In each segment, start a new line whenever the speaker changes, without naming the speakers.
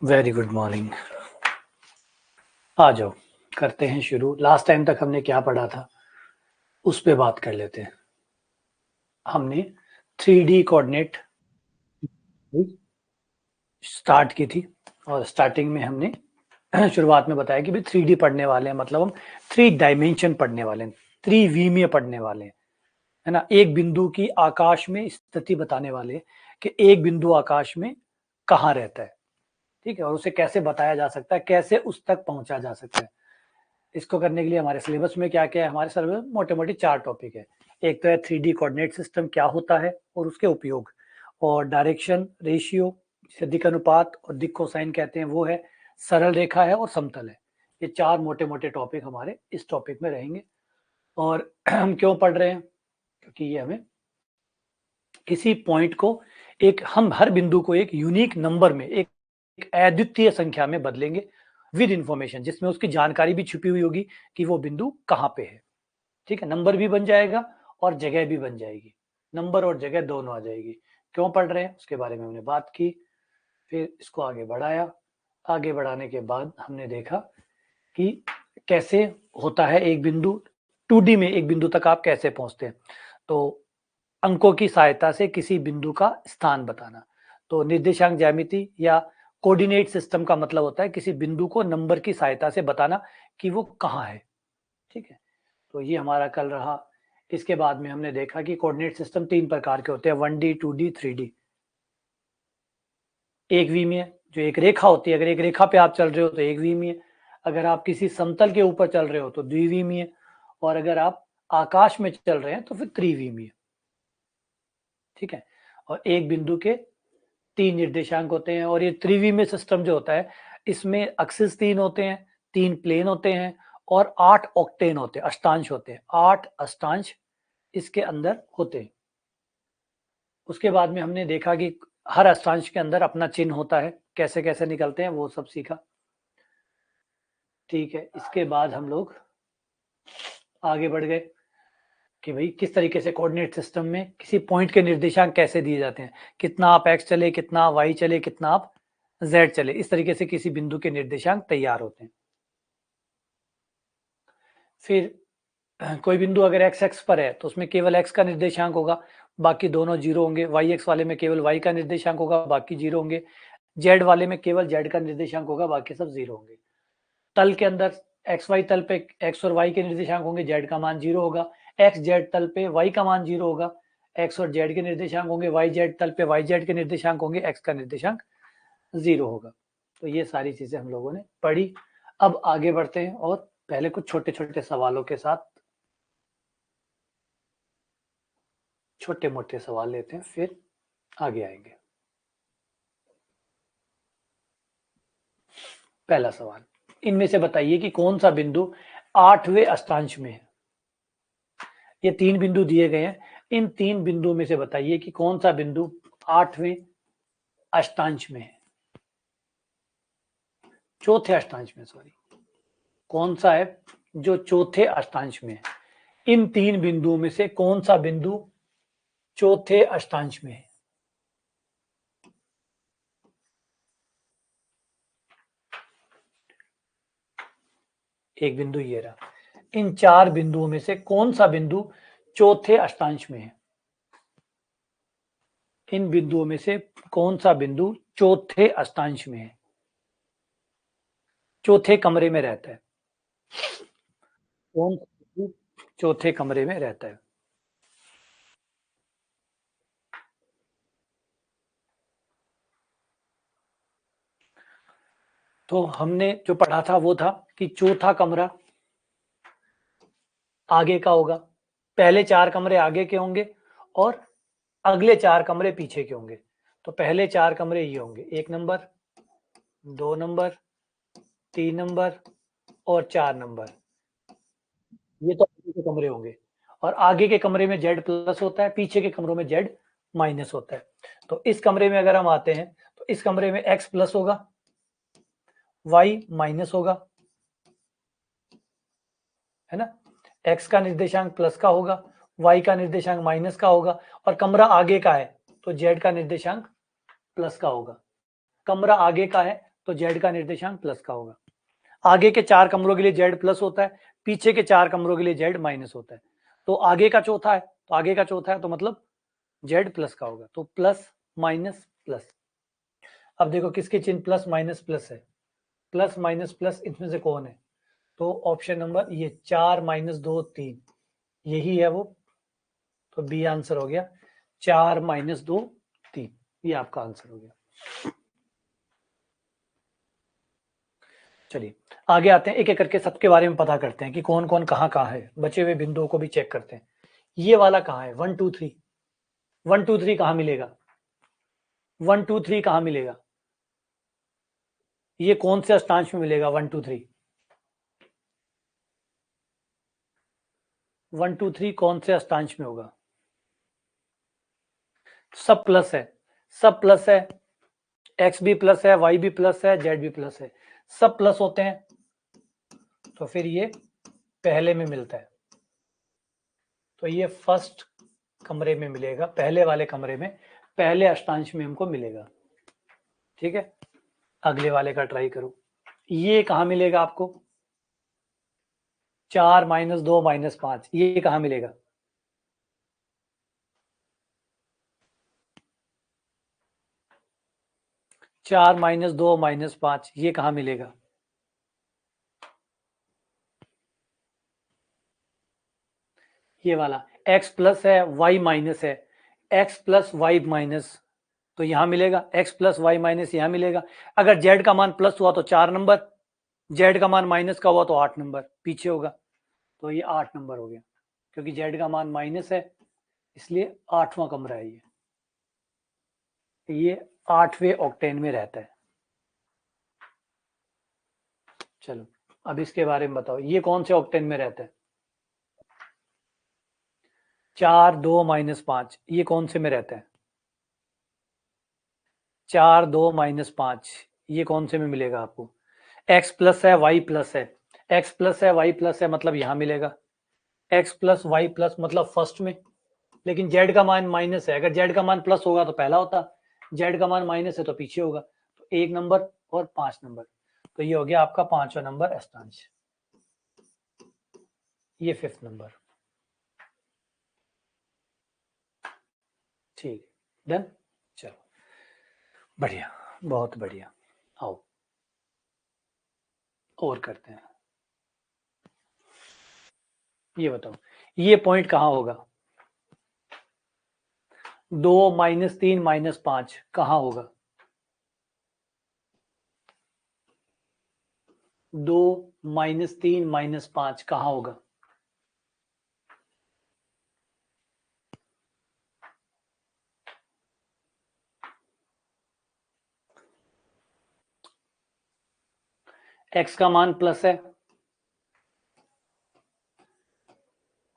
Very good morning. आ जाओ, करते हैं शुरू। लास्ट टाइम तक हमने क्या पढ़ा था उस पे बात कर लेते हैं। हमने 3D कोऑर्डिनेट स्टार्ट की थी और स्टार्टिंग में हमने शुरुआत में बताया कि भाई 3D पढ़ने वाले हैं, मतलब हम 3 डायमेंशन पढ़ने वाले हैं, त्रिविमीय पढ़ने वाले हैं, है ना। एक बिंदु की आकाश में स्थिति बताने वाले हैं कि एक बिंदु आकाश में कहाँ रहता है, ठीक है, और उसे कैसे बताया जा सकता है, कैसे उस तक पहुंचा जा सकता है। इसको करने के लिए हमारे सिलेबस में क्या क्या है, हमारे सिलेबस में मोटे मोटे 4 टॉपिक है। एक तो है 3D कोऑर्डिनेट सिस्टम क्या होता है और उसके उपयोग, और डायरेक्शन, रेशियो, दिक् अनुपात और दिक् कोसाइन कहते हैं वो है, सरल रेखा है और समतल है। ये 4 मोटे मोटे टॉपिक हमारे इस टॉपिक में रहेंगे। और हम क्यों पढ़ रहे हैं, क्योंकि ये हमें किसी पॉइंट को हम हर बिंदु को एक यूनिक नंबर में, एक अद्वितीय संख्या में बदलेंगे विद इंफॉर्मेशन, जिसमें उसकी जानकारी भी छुपी हुई होगी कि वो बिंदु कहाँ पे है, ठीक है। नंबर भी बन जाएगा और जगह भी बन जाएगी, नंबर और जगह दोनों आ जाएगी। क्यों पढ़ रहे हैं उसके बारे में हमने बात की, फिर इसको आगे बढ़ाया। आगे बढ़ाने के बाद हमने देखा कि कैसे होता है एक बिंदु, 2D में एक बिंदु तक आप कैसे पहुंचते हैं। तो अंकों की सहायता से किसी बिंदु का स्थान बताना। तो निर्देशांक ज्यामिति या कोऑर्डिनेट सिस्टम का मतलब होता है किसी बिंदु को नंबर की सहायता से बताना कि वो कहाँ है, ठीक है। तो ये हमारा कल रहा। इसके बाद में हमने देखा कि कोऑर्डिनेट सिस्टम 3 प्रकार के होते हैं, 1D, 2D, 3D। एक विमीय जो एक रेखा होती है, अगर एक रेखा पे आप चल रहे हो तो एक विमीय, अगर आप किसी समतल के ऊपर चल रहे हो तो द्विविमीय, और अगर आप आकाश में चल रहे हैं तो फिर त्रिविमीय, ठीक है। और एक बिंदु के 3 निर्देशांक होते हैं। और ये त्रिविमीय सिस्टम जो होता है इसमें एक्सिस 3 होते हैं, 3 प्लेन होते हैं और 8 ऑक्टेन होते हैं, अष्टांश होते हैं, 8 अष्टांश इसके अंदर होते हैं। उसके बाद में हमने देखा कि हर अष्टांश के अंदर अपना चिन्ह होता है, कैसे कैसे निकलते हैं वो सब सीखा, ठीक है। इसके बाद हम लोग आगे बढ़ गए कि भाई किस तरीके से कोऑर्डिनेट सिस्टम में किसी पॉइंट के निर्देशांक कैसे दिए जाते हैं, कितना आप एक्स चले, कितना आप वाई चले, कितना आप जेड चले, इस तरीके से किसी बिंदु के निर्देशांक तैयार होते हैं। फिर कोई बिंदु अगर एक्स एक्स पर है तो उसमें केवल एक्स का निर्देशांक होगा, बाकी दोनों जीरो होंगे। वाई एक्स वाले में केवल वाई का निर्देशांक होगा, बाकी जीरो होंगे। जेड वाले में केवल जेड का निर्देशांक होगा, बाकी सब जीरो होंगे। तल के अंदर एक्स वाई तल पे एक्स और वाई के निर्देशांक होंगे, जेड का मान जीरो होगा। एक्स जेड तल पे वाई का मान जीरो होगा, एक्स और जेड के निर्देशांक होंगे। वाई जेड तल पे वाई जेड के निर्देशांक होंगे, एक्स का निर्देशांक जीरो होगा। तो ये सारी चीजें हम लोगों ने पढ़ी। अब आगे बढ़ते हैं और पहले कुछ छोटे छोटे सवालों के साथ छोटे मोटे सवाल लेते हैं, फिर आगे आएंगे। पहला सवाल, इनमें से बताइए कि कौन सा बिंदु 8वें अष्टांश में है। ये 3 बिंदु दिए गए हैं, इन 3 बिंदुओं में से बताइए कि कौन सा बिंदु 8वें अष्टांश में है, चौथे अष्टांश में, सॉरी, कौन सा है जो चौथे अष्टांश में है। इन 3 बिंदुओं में से कौन सा बिंदु चौथे अष्टांश में है। एक बिंदु ये रहा। इन 4 बिंदुओं में से कौन सा बिंदु चौथे अष्टांश में है। इन बिंदुओं में से कौन सा बिंदु चौथे अष्टांश में है, चौथे कमरे में रहता है। कौन सा बिंदु चौथे कमरे में रहता है। तो हमने जो पढ़ा था वो था कि चौथा कमरा आगे का होगा, पहले 4 कमरे आगे के होंगे और अगले 4 कमरे पीछे के होंगे। तो पहले 4 कमरे ये होंगे, 1 नंबर, 2 नंबर, 3 नंबर और 4 नंबर। ये तो आगे के कमरे होंगे, और आगे के कमरे में जेड प्लस होता है, पीछे के कमरों में जेड माइनस होता है। तो इस कमरे में अगर हम आते हैं तो इस कमरे में एक्स प्लस होगा, वाई माइनस होगा, है ना। एक्स का निर्देशांक प्लस का होगा, वाई का निर्देशांक माइनस का होगा, और कमरा आगे का है तो जेड का निर्देशांक प्लस का होगा। कमरा आगे का है तो जेड का निर्देशांक प्लस का होगा। आगे के 4 कमरों के लिए जेड प्लस होता है, पीछे के 4 कमरों के लिए जेड माइनस होता है। तो आगे का चौथा है, तो आगे का चौथा है तो मतलब जेड प्लस का होगा। तो प्लस माइनस प्लस। अब देखो किसके चिन्ह प्लस माइनस प्लस है, प्लस माइनस प्लस इसमें से कौन है? तो ऑप्शन नंबर ये 4 माइनस 2 3, यही है वो। तो बी आंसर हो गया 4 माइनस 2 3, ये आपका आंसर हो गया। चलिए आगे आते हैं, एक एक करके सबके बारे में पता करते हैं कि कौन कौन कहाँ कहाँ है। बचे हुए बिंदुओं को भी चेक करते हैं। ये वाला कहाँ है? 1 2 3, 1 2 3 कहाँ मिलेगा? 1 2 3 कहाँ मिलेगा? ये कौन से अष्टांश में मिलेगा? 1 2 3, 1 2 3 कौन से अष्टांश में होगा? सब प्लस है, सब प्लस है, एक्स भी प्लस है, वाई भी प्लस है, जेड भी प्लस है, सब प्लस होते हैं। तो फिर ये पहले में मिलता है, तो ये फर्स्ट कमरे में मिलेगा, पहले वाले कमरे में, पहले अष्टांश में हमको मिलेगा। ठीक है, अगले वाले का ट्राई करो। ये कहाँ मिलेगा आपको? 4 माइनस 2 माइनस 5, ये कहाँ मिलेगा? चार माइनस 2 माइनस 5, ये कहाँ मिलेगा? ये वाला x प्लस है, y माइनस है, x प्लस वाई माइनस, तो यहां मिलेगा। x प्लस वाई माइनस यहां मिलेगा। अगर z का मान प्लस हुआ तो 4 नंबर, z का मान माइनस का हुआ तो 8 नंबर पीछे होगा। तो ये 8 नंबर हो गया, क्योंकि z का मान माइनस है, इसलिए 8वां कमरा है ये 8वें ऑक्टेन में रहता है। चलो अब इसके बारे में बताओ, ये कौन से ऑक्टेन में रहता है? 4 2 माइनस 5, ये कौन से में रहता है? 4 2 माइनस 5, ये कौन से में मिलेगा आपको? x प्लस है, y प्लस है, x प्लस है, y प्लस है, मतलब यहां मिलेगा। x प्लस वाई प्लस मतलब फर्स्ट में, लेकिन z का मान माइनस है। अगर z का मान प्लस होगा तो पहला होता, z का मान माइनस है तो पीछे होगा। तो 1 नंबर और 5 नंबर, तो ये हो गया आपका 5वां नंबर अष्टांश, ये 5th नंबर। ठीक, डन। चलो बढ़िया, बहुत बढ़िया। आओ और करते हैं। ये बताओ ये पॉइंट कहाँ होगा? 2 माइनस 3 माइनस 5 कहाँ होगा? 2 माइनस 3 माइनस 5 कहाँ होगा? x का मान प्लस है,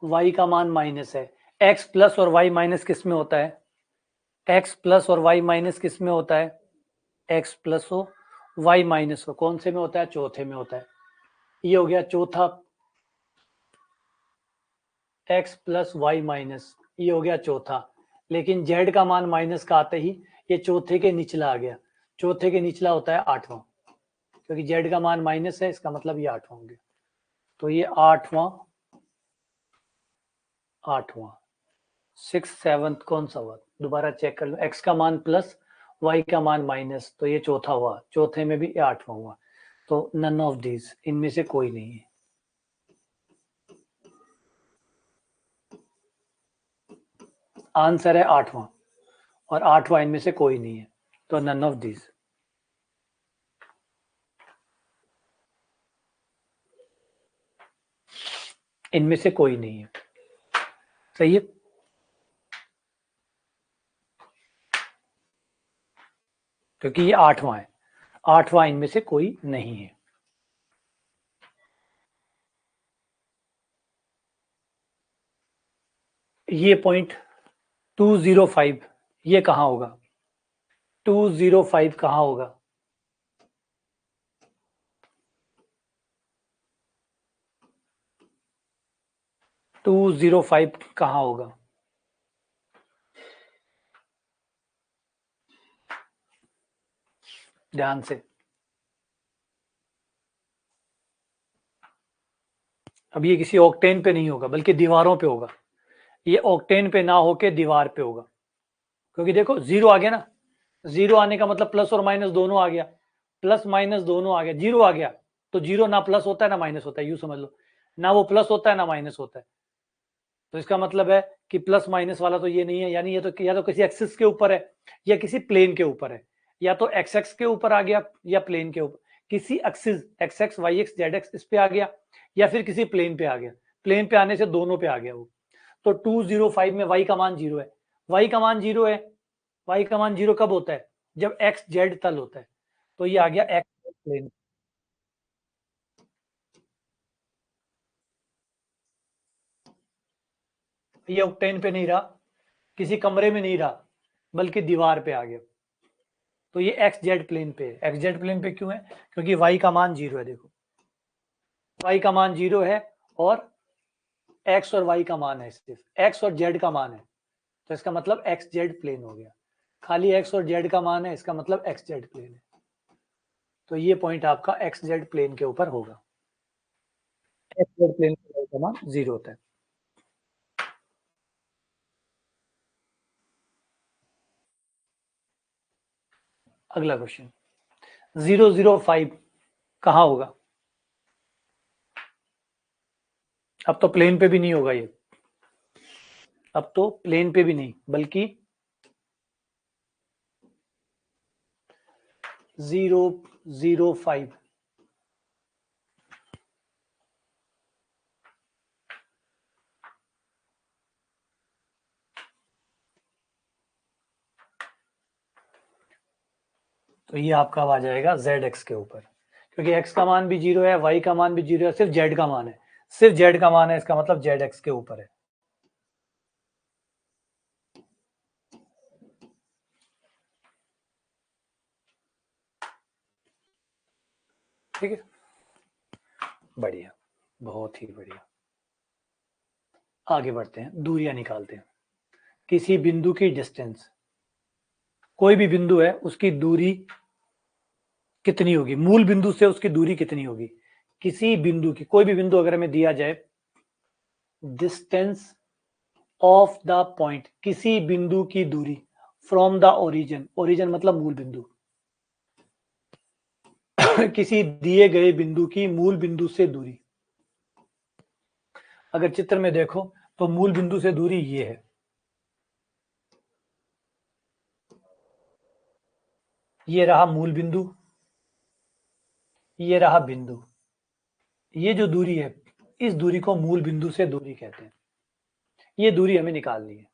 y का मान माइनस है। x प्लस और y माइनस किस में होता है? x प्लस और y माइनस किस में होता है? x प्लस हो y माइनस हो, कौन से में होता है? चौथे में होता है। ये हो गया चौथा, x प्लस वाई माइनस, ये हो गया चौथा। लेकिन z का मान माइनस का आते ही ये चौथे के निचला आ गया। चौथे के निचला होता है 8वां, क्योंकि z का मान माइनस है, इसका मतलब ये 8वां हो गया। तो ये 8वां, 8वां, 6 7 कौन सा हुआ? दोबारा चेक कर लो। x का मान प्लस, y का मान माइनस, तो ये चौथा हुआ, चौथे में भी 8वां हुआ। तो नन ऑफ दीज, इनमें से कोई नहीं है। आंसर है 8वां, और 8वां इनमें से कोई नहीं है, तो नन ऑफ दीज। इनमें से कोई नहीं है, सही है। क्योंकि ये 8वां है, 8वां इनमें से कोई नहीं है। ये पॉइंट 205, ये कहाँ होगा? 205 कहाँ होगा? 205 कहाँ होगा? ध्यान से। अब ये किसी ऑक्टेन पे नहीं होगा बल्कि दीवारों पे होगा, ये ऑक्टेन पे ना होके दीवार पे होगा, क्योंकि देखो जीरो आ गया ना, जीरो आने का मतलब प्लस और माइनस दोनों आ गया, प्लस माइनस दोनों आ गया, जीरो आ गया तो जीरो ना प्लस होता है ना माइनस होता है, यूं समझ लो, ना वो प्लस होता है ना माइनस होता है। तो इसका मतलब है कि प्लस माइनस वाला तो ये नहीं है, यानी ये तो या तो किसी एक्सिस के ऊपर है या किसी प्लेन के ऊपर है, या तो एक्स एक्स के ऊपर आ गया या प्लेन के ऊपर, किसी axis x x y x z x इस पे आ गया, या फिर किसी प्लेन पे आ गया, प्लेन पे आने से दोनों पे आ गया वो। तो 205 में y का मान जीरो है, y का मान जीरो है, y का मान जीरो कब होता है, जब x z तल होता है, तो ये आ गया x प्लेन। ये ऑक्टेन पे नहीं रहा, किसी कमरे में नहीं रहा, बल्कि दीवार पे आ गया, तो ये एक्स जेड प्लेन पे है। एक्स जेड प्लेन पे क्यों है, क्योंकि y का मान जीरो है, देखो y का मान जीरो है और x और y का मान है, सिर्फ x और z का मान है, तो इसका मतलब एक्स जेड प्लेन हो गया, खाली x और z का मान है, इसका मतलब एक्स जेड प्लेन है, तो ये पॉइंट आपका एक्स जेड प्लेन के ऊपर होगा, एक्स जेड प्लेन पे y का मान जीरो होता है। अगला क्वेश्चन 005 कहां होगा, अब तो प्लेन पे भी नहीं होगा ये, अब तो प्लेन पे भी नहीं बल्कि 005 तो ये आपका आ जाएगा जेड एक्स के ऊपर, क्योंकि x का मान भी जीरो है, y का मान भी जीरो है, सिर्फ z का मान है, सिर्फ z का मान है, इसका मतलब जेड एक्स के ऊपर है। ठीक है, बढ़िया, बहुत ही बढ़िया। आगे बढ़ते हैं, दूरियां निकालते हैं। किसी बिंदु की डिस्टेंस, कोई भी बिंदु है उसकी दूरी कितनी होगी, मूल बिंदु से उसकी दूरी कितनी होगी, किसी बिंदु की, कोई भी बिंदु अगर हमें दिया जाए, डिस्टेंस ऑफ द पॉइंट, किसी बिंदु की दूरी फ्रॉम द ओरिजिन, ओरिजिन मतलब मूल बिंदु किसी दिए गए बिंदु की मूल बिंदु से दूरी, अगर चित्र में देखो तो मूल बिंदु से दूरी ये है, ये रहा मूल बिंदु, ये रहा बिंदु, ये जो दूरी है इस दूरी को मूल बिंदु से दूरी कहते हैं, ये दूरी हमें निकालनी है।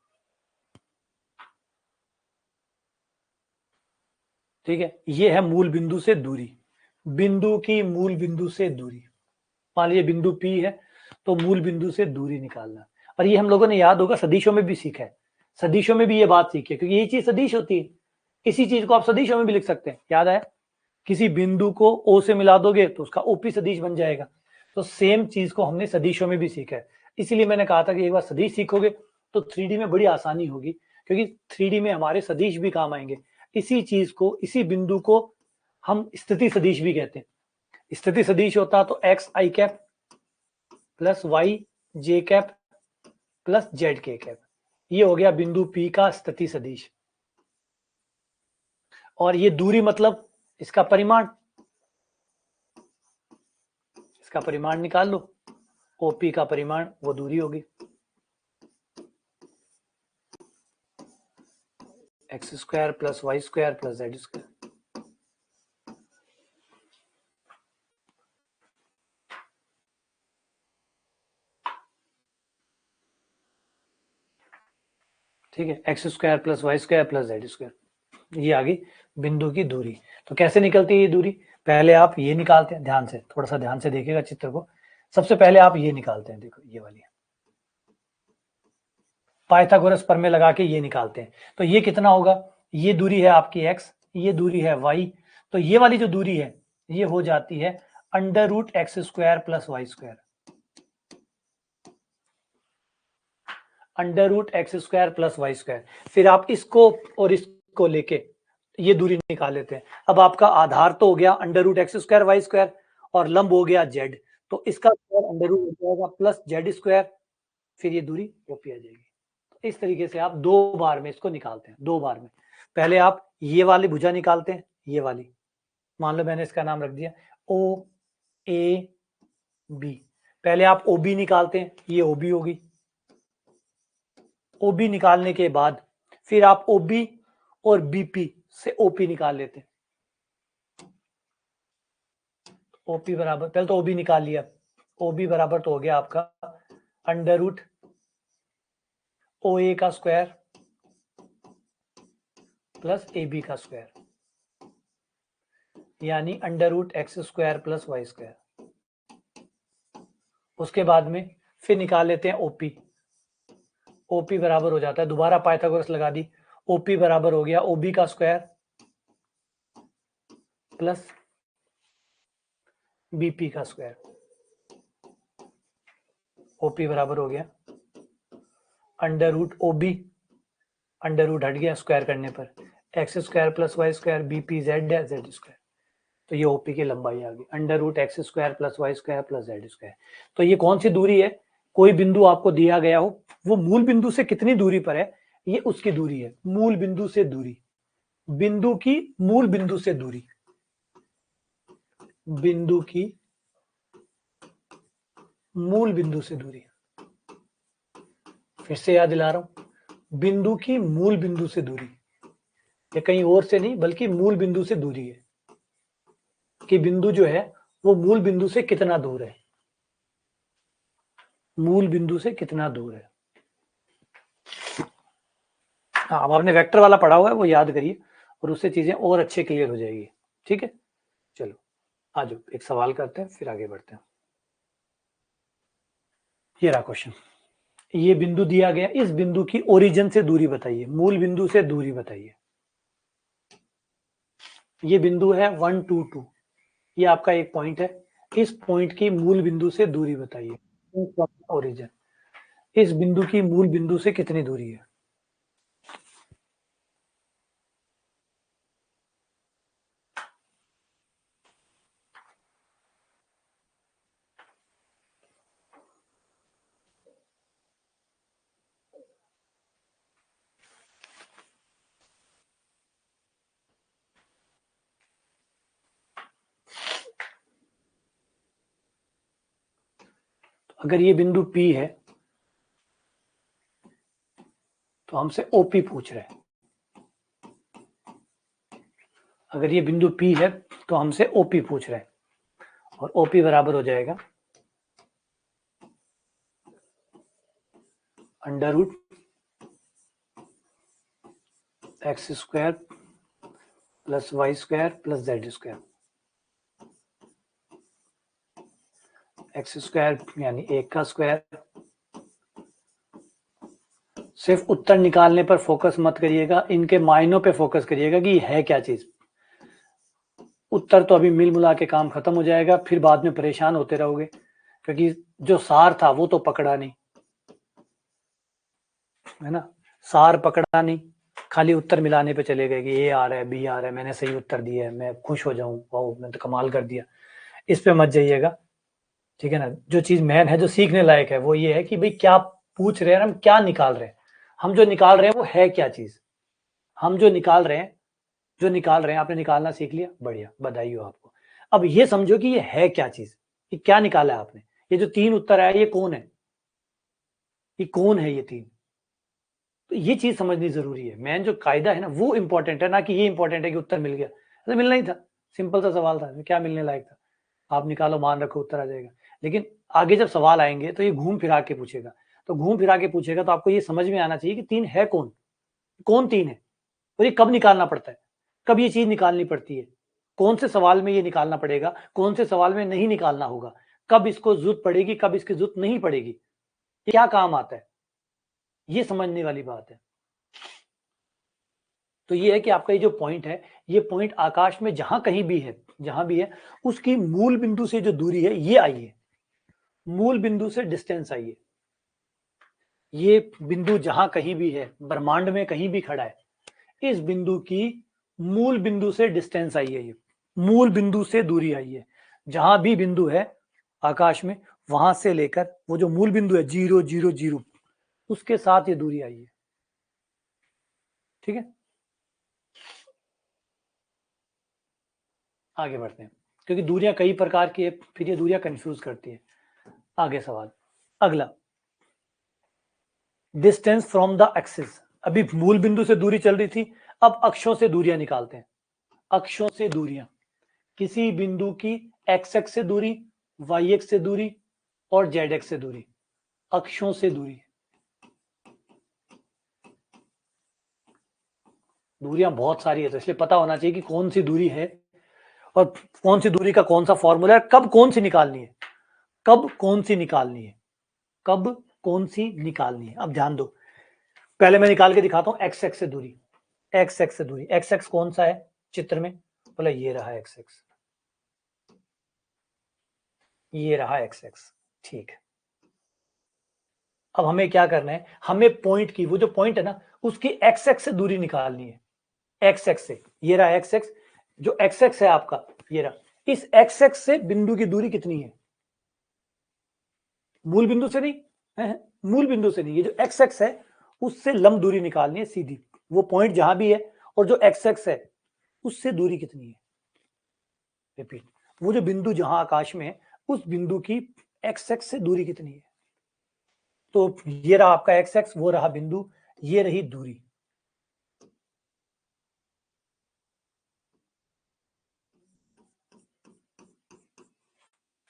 ठीक है, ये है मूल बिंदु से दूरी, बिंदु की मूल बिंदु से दूरी, मान लीजिए बिंदु P है तो मूल बिंदु से दूरी निकालना, और ये हम लोगों ने याद होगा सदिशों में भी सीखा है, सदिशों में भी ये बात सीखी है, क्योंकि ये चीज सदिश होती है, इसी चीज को आप सदिशों में भी लिख सकते हैं, याद आया, किसी बिंदु को O से मिला दोगे तो उसका OP सदिश बन जाएगा, तो सेम चीज को हमने सदिशों में भी सीखा है, इसीलिए मैंने कहा था कि एक बार सदिश सीखोगे तो 3D में बड़ी आसानी होगी, क्योंकि 3D में हमारे सदिश भी काम आएंगे, इसी चीज को, इसी बिंदु को हम स्थिति सदिश भी कहते हैं, स्थिति सदिश होता तो एक्स आई कैप प्लस वाई जे कैप प्लस जेड के कैप, ये हो गया बिंदु P का स्थिति सदिश, और ये दूरी मतलब इसका परिमाण, इसका परिमाण निकाल लो, OP का परिमाण वो दूरी होगी, x square plus y square plus Z square. ठीक है, x square plus y square plus Z square, ये आ गई बिंदु की दूरी। तो कैसे निकलती है ये दूरी, पहले आप ये निकालते हैं, ध्यान से, थोड़ा सा ध्यान से देखिएगा चित्र को, सबसे पहले आप ये निकालते हैं, देखो ये वाली पाइथागोरस प्रमेय लगा के ये निकालते हैं, तो ये कितना होगा, ये दूरी है आपकी x, ये दूरी है y, तो ये वाली जो दूरी है ये हो जाती है under root x square plus y square, under root x square plus y square, फिर आप इसको और इसको लेके ये दूरी निकाल लेते हैं, अब आपका आधार तो हो गया under root x square y square और लंब हो गया z, तो इसका स्क्वायर अंडर रूट हो जाएगा प्लस जेड स्क्वायर, फिर ये दूरी ओपी आ जाएगी। तो इस तरीके से आप 2 बार में इसको निकालते हैं, 2 बार में। पहले आप ये वाली भुजा निकालते हैं, ये वाली, मान लो मैंने इसका नाम रख दिया ओ ए बी। पहले आप ओ बी निकालते हैं, ये ओ बी होगी। ओ बी निकालने के बाद फिर आप ओ बी और बीपी से ओपी निकाल लेते हैं। ओपी बराबर, पहले तो ओबी निकाल लिया, ओबी बराबर तो हो गया आपका अंडर रूट ओ ए का स्क्वायर प्लस ए बी का स्क्वायर, यानी under root x square plus y square. उसके बाद में फिर निकाल लेते हैं ओपी। ओपी बराबर हो जाता है, दोबारा पाइथागोरस लगा दी, ओपी बराबर हो गया ओबी का स्क्वायर प्लस बीपी का स्क्वायर। ओपी बराबर हो गया under root OB, under root हट गया स्क्वायर करने पर, x square plus y square BP z है, जेड स्क्वायर। तो ये ओपी की लंबाई आ गई under root x square plus y square plus Z square. तो ये कौन सी दूरी है? कोई बिंदु आपको दिया गया हो, वो मूल बिंदु से कितनी दूरी पर है, ये उसकी दूरी है। मूल बिंदु से दूरी, बिंदु की मूल बिंदु से दूरी, बिंदु की मूल बिंदु से दूरी। फिर से याद दिला रहा हूं, बिंदु की मूल बिंदु से दूरी, ये कहीं और से नहीं बल्कि मूल बिंदु से दूरी है, कि बिंदु जो है वो मूल बिंदु से कितना दूर है, मूल बिंदु से कितना दूर है। हाँ, अब आपने वेक्टर वाला पढ़ा हुआ है वो याद करिए और उससे चीजें और अच्छे क्लियर हो जाएगी। ठीक है, चलो आ जाओ एक सवाल करते हैं फिर आगे बढ़ते हैं। ये रहा क्वेश्चन, ये बिंदु दिया गया, इस बिंदु की ओरिजिन से दूरी बताइए, मूल बिंदु से दूरी बताइए। ये बिंदु है 1 2 2, ये आपका एक पॉइंट है, इस पॉइंट की मूल बिंदु से दूरी बताइए। ओरिजिन, इस बिंदु की मूल बिंदु से कितनी दूरी है? अगर ये बिंदु P है तो हमसे OP पूछ रहे हैं। अगर ये बिंदु P है तो हमसे OP पूछ रहे हैं, और OP बराबर हो जाएगा under root x square plus y square plus Z square. X square यानी 1 का स्क्वायर। सिर्फ उत्तर निकालने पर फोकस मत करिएगा, इनके मायनों पे फोकस करिएगा कि है क्या चीज। उत्तर तो अभी मिल मिला के काम खत्म हो जाएगा, फिर बाद में परेशान होते रहोगे, क्योंकि जो सार था वो तो पकड़ा नहीं है ना, सार पकड़ा नहीं, खाली उत्तर मिलाने पे चले गए कि ए आ रहा है बी आ रहा है, मैंने सही उत्तर दिया है, मैं खुश हो जाऊं, वाह मैं तो कमाल कर दिया। इस पे मत जाइएगा, ठीक है ना। जो चीज मेन है, जो सीखने लायक है, वो ये है कि भाई क्या पूछ रहे हैं, हम क्या निकाल रहे हैं, हम जो निकाल रहे हैं वो है क्या चीज। हम जो निकाल रहे हैं, जो निकाल रहे हैं, आपने निकालना सीख लिया, बढ़िया, बधाई हो आपको। अब ये समझो कि ये है क्या चीज, ये क्या निकाला है आपने, ये जो 3 उत्तर आया ये कौन है, ये कौन है ये 3। तो ये चीज समझनी जरूरी है, मेन जो कायदा है ना वो इंपॉर्टेंट है, ना कि ये इंपॉर्टेंट है कि उत्तर मिल गया। तो मिलना ही था, सिंपल सा सवाल था, क्या मिलने लायक था, आप निकालो मान रखो उत्तर आ जाएगा। लेकिन आगे जब सवाल आएंगे तो ये घूम फिरा के पूछेगा, तो घूम फिरा के पूछेगा तो आपको ये समझ में आना चाहिए कि 3 है कौन, कौन 3 है, और ये कब निकालना पड़ता है, कब ये चीज निकालनी पड़ती है, कौन से सवाल में ये निकालना पड़ेगा, कौन से सवाल में नहीं निकालना होगा, कब इसको जरूरत पड़ेगी, कब इसकी जरूरत नहीं पड़ेगी, क्या काम आता है, ये समझने वाली बात है। तो ये है कि आपका ये जो पॉइंट है, ये पॉइंट आकाश में जहां कहीं भी है, जहां भी है, उसकी मूल बिंदु से जो दूरी है ये आई है, मूल बिंदु से डिस्टेंस आई है। ये बिंदु जहां कहीं भी है, ब्रह्मांड में कहीं भी खड़ा है, इस बिंदु की मूल बिंदु से डिस्टेंस आई है, ये मूल बिंदु से दूरी आई है। जहां भी बिंदु है आकाश में, वहां से लेकर वो जो मूल बिंदु है 0 0 0 उसके साथ ये दूरी आई है। ठीक है, आगे बढ़ते हैं क्योंकि दूरियां कई प्रकार की है, फिर ये दूरियां कंफ्यूज करती है। आगे सवाल अगला, डिस्टेंस फ्रॉम द एक्सिस। अभी मूल बिंदु से दूरी चल रही थी, अब अक्षों से दूरियां निकालते हैं। अक्षों से दूरियां, किसी बिंदु की एक्स एक्स से दूरी, वाई एक्स से दूरी और जेड एक्स से दूरी। अक्षों से दूरी, दूरियां बहुत सारी है तो इसलिए पता होना चाहिए कि कौन सी दूरी है और कौन सी दूरी का कौन सा फॉर्मूला है, कब कौन सी निकालनी है, कब कौन सी निकालनी है, कब कौन सी निकालनी है। अब ध्यान दो, पहले मैं निकाल के दिखाता हूं एक्स एक्स से दूरी। एक्स एक्स से दूरी, एक्स एक्स कौन सा है चित्र में, बोला ये रहा एक्स एक्स, ये रहा एक्स एक्स। ठीक है, अब हमें क्या करना है, हमें पॉइंट की, वो जो पॉइंट है ना उसकी एक्स एक्स से दूरी निकालनी है। एक्स एक्स से, ये रहा एक्स एक्स, जो एक्स एक्स है आपका ये रहा, इस एक्स एक्स से बिंदु की दूरी कितनी है, मूल बिंदु से नहीं है, मूल बिंदु से नहीं, ये जो एक्स एक्स है उससे लंब दूरी निकालनी है सीधी, वो पॉइंट जहां भी है और जो एक्स एक्स है उससे दूरी कितनी है। रिपीट, वो जो बिंदु जहां आकाश में है उस बिंदु की एक्स एक्स से दूरी कितनी है। तो ये रहा आपका एक्स एक्स, वो रहा बिंदु, ये रही दूरी।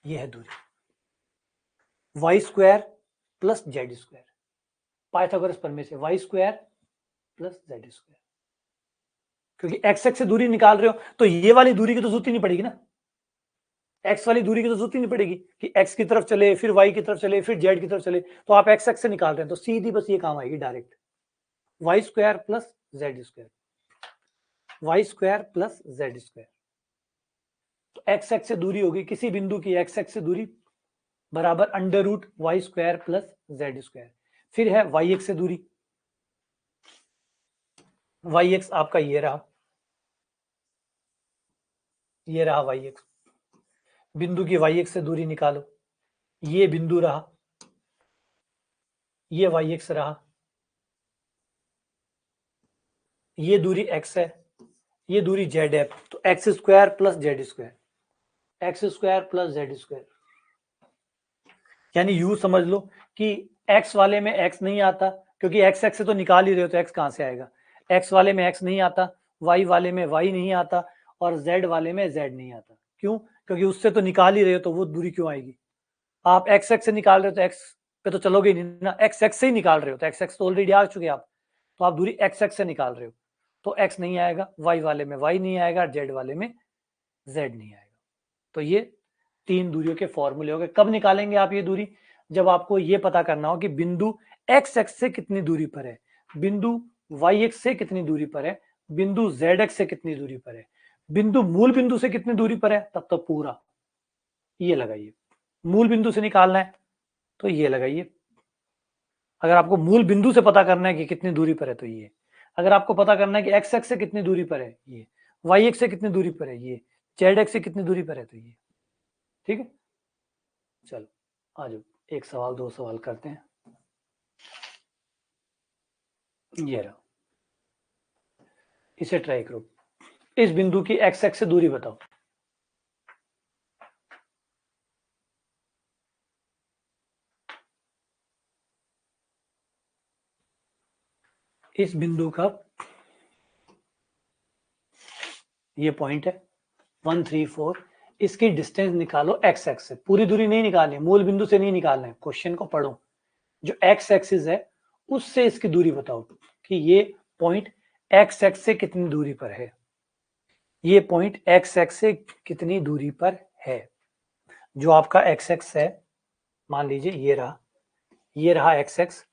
ये है दूरी, y square plus Z square, Pythagoras प्रमेय से y square plus Z square, क्योंकि एक्स एक्स से दूरी निकाल रहे हो तो ये वाली दूरी की तो जरूरत ही नहीं पड़ेगी ना, एक्स वाली दूरी की तो जरूरत ही नहीं पड़ेगी कि एक्स की तरफ चले फिर वाई की तरफ चले फिर जेड की तरफ चले, तो आप एक्स एक्स से निकाल रहे हैं तो सीधी बस ये काम आएगी direct, y square plus Z square, y square plus Z square. तो एक्स एक्स से दूरी होगी, किसी बिंदु की एक्स एक्स से दूरी बराबर under root Y square plus Z square. फिर है वाई एक्स से दूरी, वाई एक्स आपका ये रहा, ये रहा वाई एक्स, बिंदु की वाई एक्स से दूरी निकालो, ये बिंदु रहा, ये वाई एक्स रहा, ये दूरी एक्स है, ये दूरी जेड है, तो x square plus Z square, x square plus Z square. यानी यू समझ लो कि एक्स वाले में एक्स नहीं आता, क्योंकि एक्स एक्स से तो निकाल ही रहे हो तो एक्स कहां से आएगा, एक्स वाले में एक्स नहीं आता, वाई वाले में वाई नहीं आता और जेड वाले में जेड नहीं आता। क्यों, क्योंकि उससे तो निकाल ही रहे हो तो वो दूरी क्यों आएगी। आप एक्स एक्स से निकाल रहे हो तो एक्स पे तो चलोगे नहीं ना, एक्स एक्स से ही निकाल रहे हो तो एक्स एक्स तो ऑलरेडी आ चुके आप, तो आप दूरी एक्स एक्स से निकाल रहे हो तो एक्स नहीं आएगा, वाई वाले में वाई नहीं आएगा, जेड वाले में जेड नहीं आएगा। तो ये तीन दूरियों के फॉर्मूले हो गए। कब निकालेंगे आप ये दूरी, जब आपको ये पता करना हो कि बिंदु एक्स एक्स से कितनी दूरी पर है, बिंदु वाई एक्स से कितनी दूरी पर है, बिंदु जेड एक्स से कितनी दूरी पर है, बिंदु मूल बिंदु से कितनी दूरी पर है, तब तो पूरा ये लगाइए। मूल बिंदु से निकालना है तो ये लगाइए, अगर आपको मूल बिंदु से पता करना है कि कितनी दूरी पर है तो ये, अगर आपको पता करना है कि एक्स एक्स से कितनी दूरी पर है ये, वाई एक्स से कितनी दूरी पर है ये, जेड एक्स से कितनी दूरी पर है तो ये। ठीक है, चलो आ जाओ, एक सवाल दो सवाल करते हैं। ये रहा, इसे ट्राई करो, इस बिंदु की एक्स एक्स से दूरी बताओ। इस बिंदु का ये पॉइंट है 1 3 4, इसकी डिस्टेंस निकालो एक्स एक्स से, पूरी दूरी नहीं निकालनी, मूल बिंदु से नहीं निकालना है, क्वेश्चन को पढ़ो, जो एक्स एक्सिस है उससे इसकी दूरी बताओ कि ये पॉइंट एक्स एक्स से कितनी दूरी पर है, ये पॉइंट एक्स एक्स से कितनी दूरी पर है। जो आपका एक्स एक्स है, मान लीजिए ये रहा एक्स एक्स,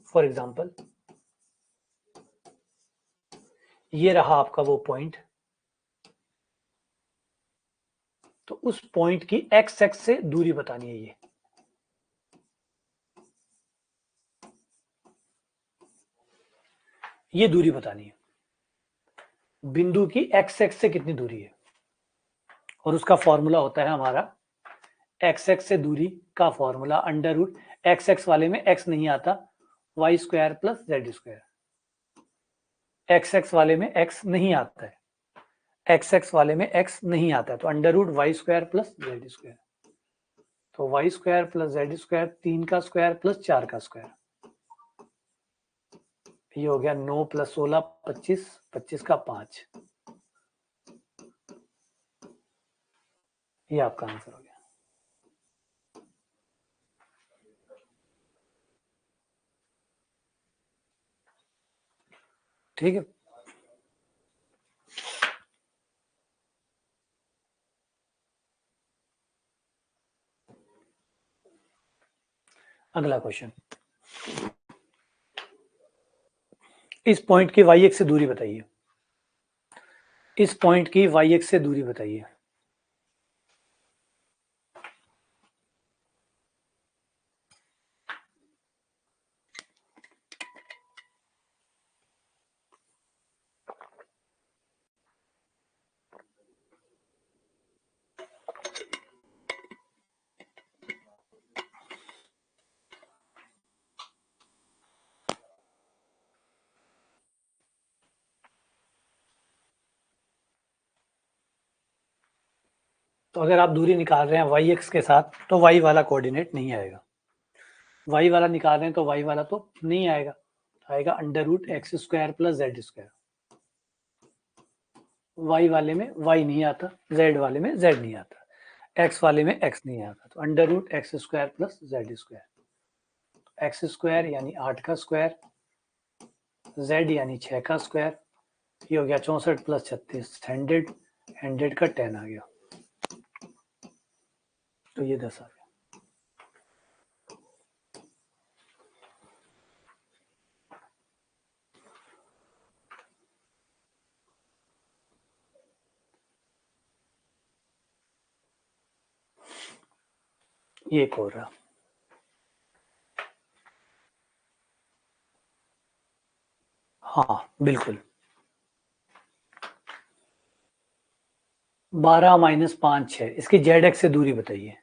फॉर एग्जाम्पल ये रहा आपका वो पॉइंट, तो उस पॉइंट की एक्स एक्स से दूरी बतानी है, ये दूरी बतानी है, बिंदु की एक्स एक्स से कितनी दूरी है, और उसका फॉर्मूला होता है हमारा एक्स एक्स से दूरी का formula under root x x वाले में एक्स नहीं आता, y square plus Z square. X x वाले में एक्स नहीं आता है, एक्स एक्स वाले में एक्स नहीं आता है, तो under root Y square plus Z square. तो Y square plus Z square 3 का स्क्वायर प्लस 4 का स्क्वायर, ये हो गया 9 प्लस 16 25, 25 का 5, ये आपका आंसर हो गया। ठीक है, अगला क्वेश्चन, इस पॉइंट की वाई एक्स से दूरी बताइए। इस पॉइंट की वाई एक्स से दूरी बताइए। तो अगर आप दूरी निकाल रहे हैं वाई एक्स के साथ तो वाई वाला कोऑर्डिनेट नहीं आएगा, वाई वाला निकाल रहे हैं तो वाई वाला तो नहीं आएगा, आएगा under root x square plus Z square. Y वाले में वाई नहीं आता, जेड वाले में जेड नहीं आता, एक्स वाले में एक्स नहीं आता, तो under root x square plus Z square. X square यानी 8 का स्क्वायर, जेड यानी 6 का स्क्वायर, ये हो गया 64 प्लस 36 100, 100 का 10 आ गया, तो ये 10 आ गया। ये एक हो रहा, हाँ बिल्कुल, 12 माइनस 5 6, इसकी जेड एक्स से दूरी बताइए।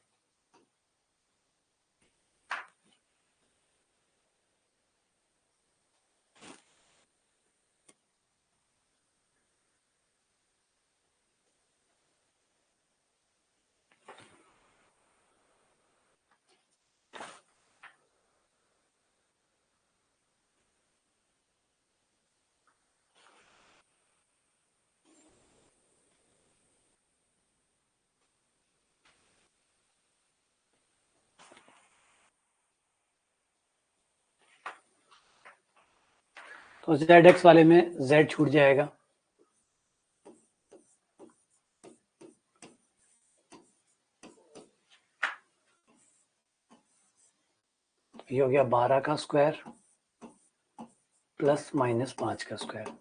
तो जेड एक्स वाले में जेड छूट जाएगा, ये हो गया 12 का स्क्वायर प्लस माइनस 5 का स्क्वायर,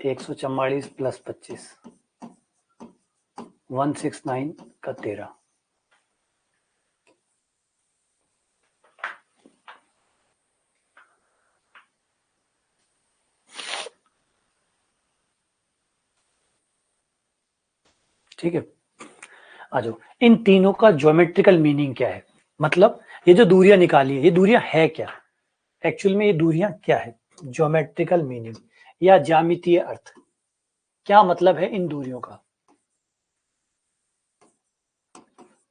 144 प्लस 25, 169 का 13। ठीक है, आ जाओ, इन तीनों का ज्योमेट्रिकल मीनिंग क्या है, मतलब ये जो दूरियां निकाली है ये दूरियां है क्या, एक्चुअल में ये दूरियां क्या है, ज्योमेट्रिकल मीनिंग या ज्यामितीय अर्थ, क्या मतलब है इन दूरियों का,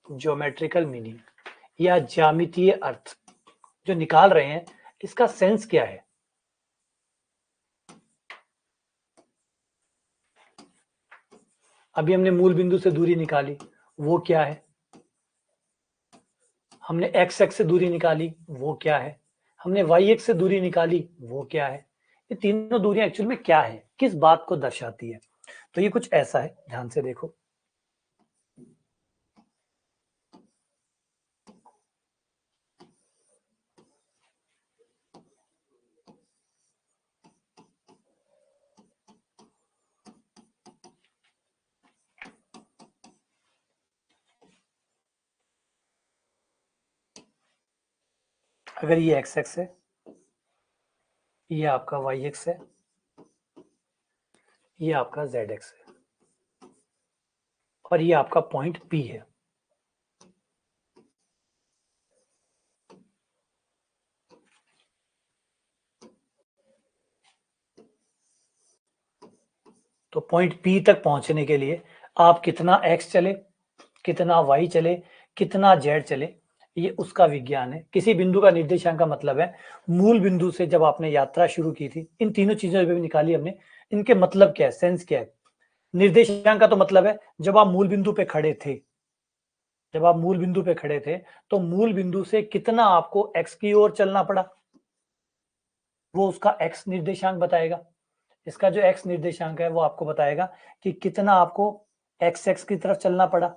ज्योमेट्रिकल मीनिंग या ज्यामितीय अर्थ जो निकाल रहे हैं, इसका सेंस क्या है। अभी हमने मूल बिंदु से दूरी निकाली, वो क्या है, हमने एक्स एक्स से दूरी निकाली, वो क्या है, हमने वाई एक्स से दूरी निकाली, वो क्या है, ये तीनों दूरियां एक्चुअल में क्या है, किस बात को दर्शाती है। तो ये कुछ ऐसा है, ध्यान से देखो, अगर ये एक्स एक्स है, ये आपका वाई एक्स है, ये आपका ZX है और ये आपका पॉइंट P है। तो पॉइंट P तक पहुंचने के लिए आप कितना X चले, कितना Y चले, कितना Z चले, ये उसका विज्ञान है। किसी बिंदु का निर्देशांक का मतलब है मूल बिंदु से जब आपने यात्रा शुरू की थी, इन तीनों चीजों भी निकाली हमने, इनके मतलब क्या है, सेंस क्या है। निर्देशांक का तो मतलब है जब आप मूल बिंदु पे खड़े थे, जब आप मूल बिंदु पे खड़े थे तो मूल बिंदु से कितना आपको X की ओर चलना पड़ा, वो उसका X निर्देशांक बताएगा। इसका जो X निर्देशांक है वो आपको बताएगा कि कितना आपको X की तरफ चलना पड़ा।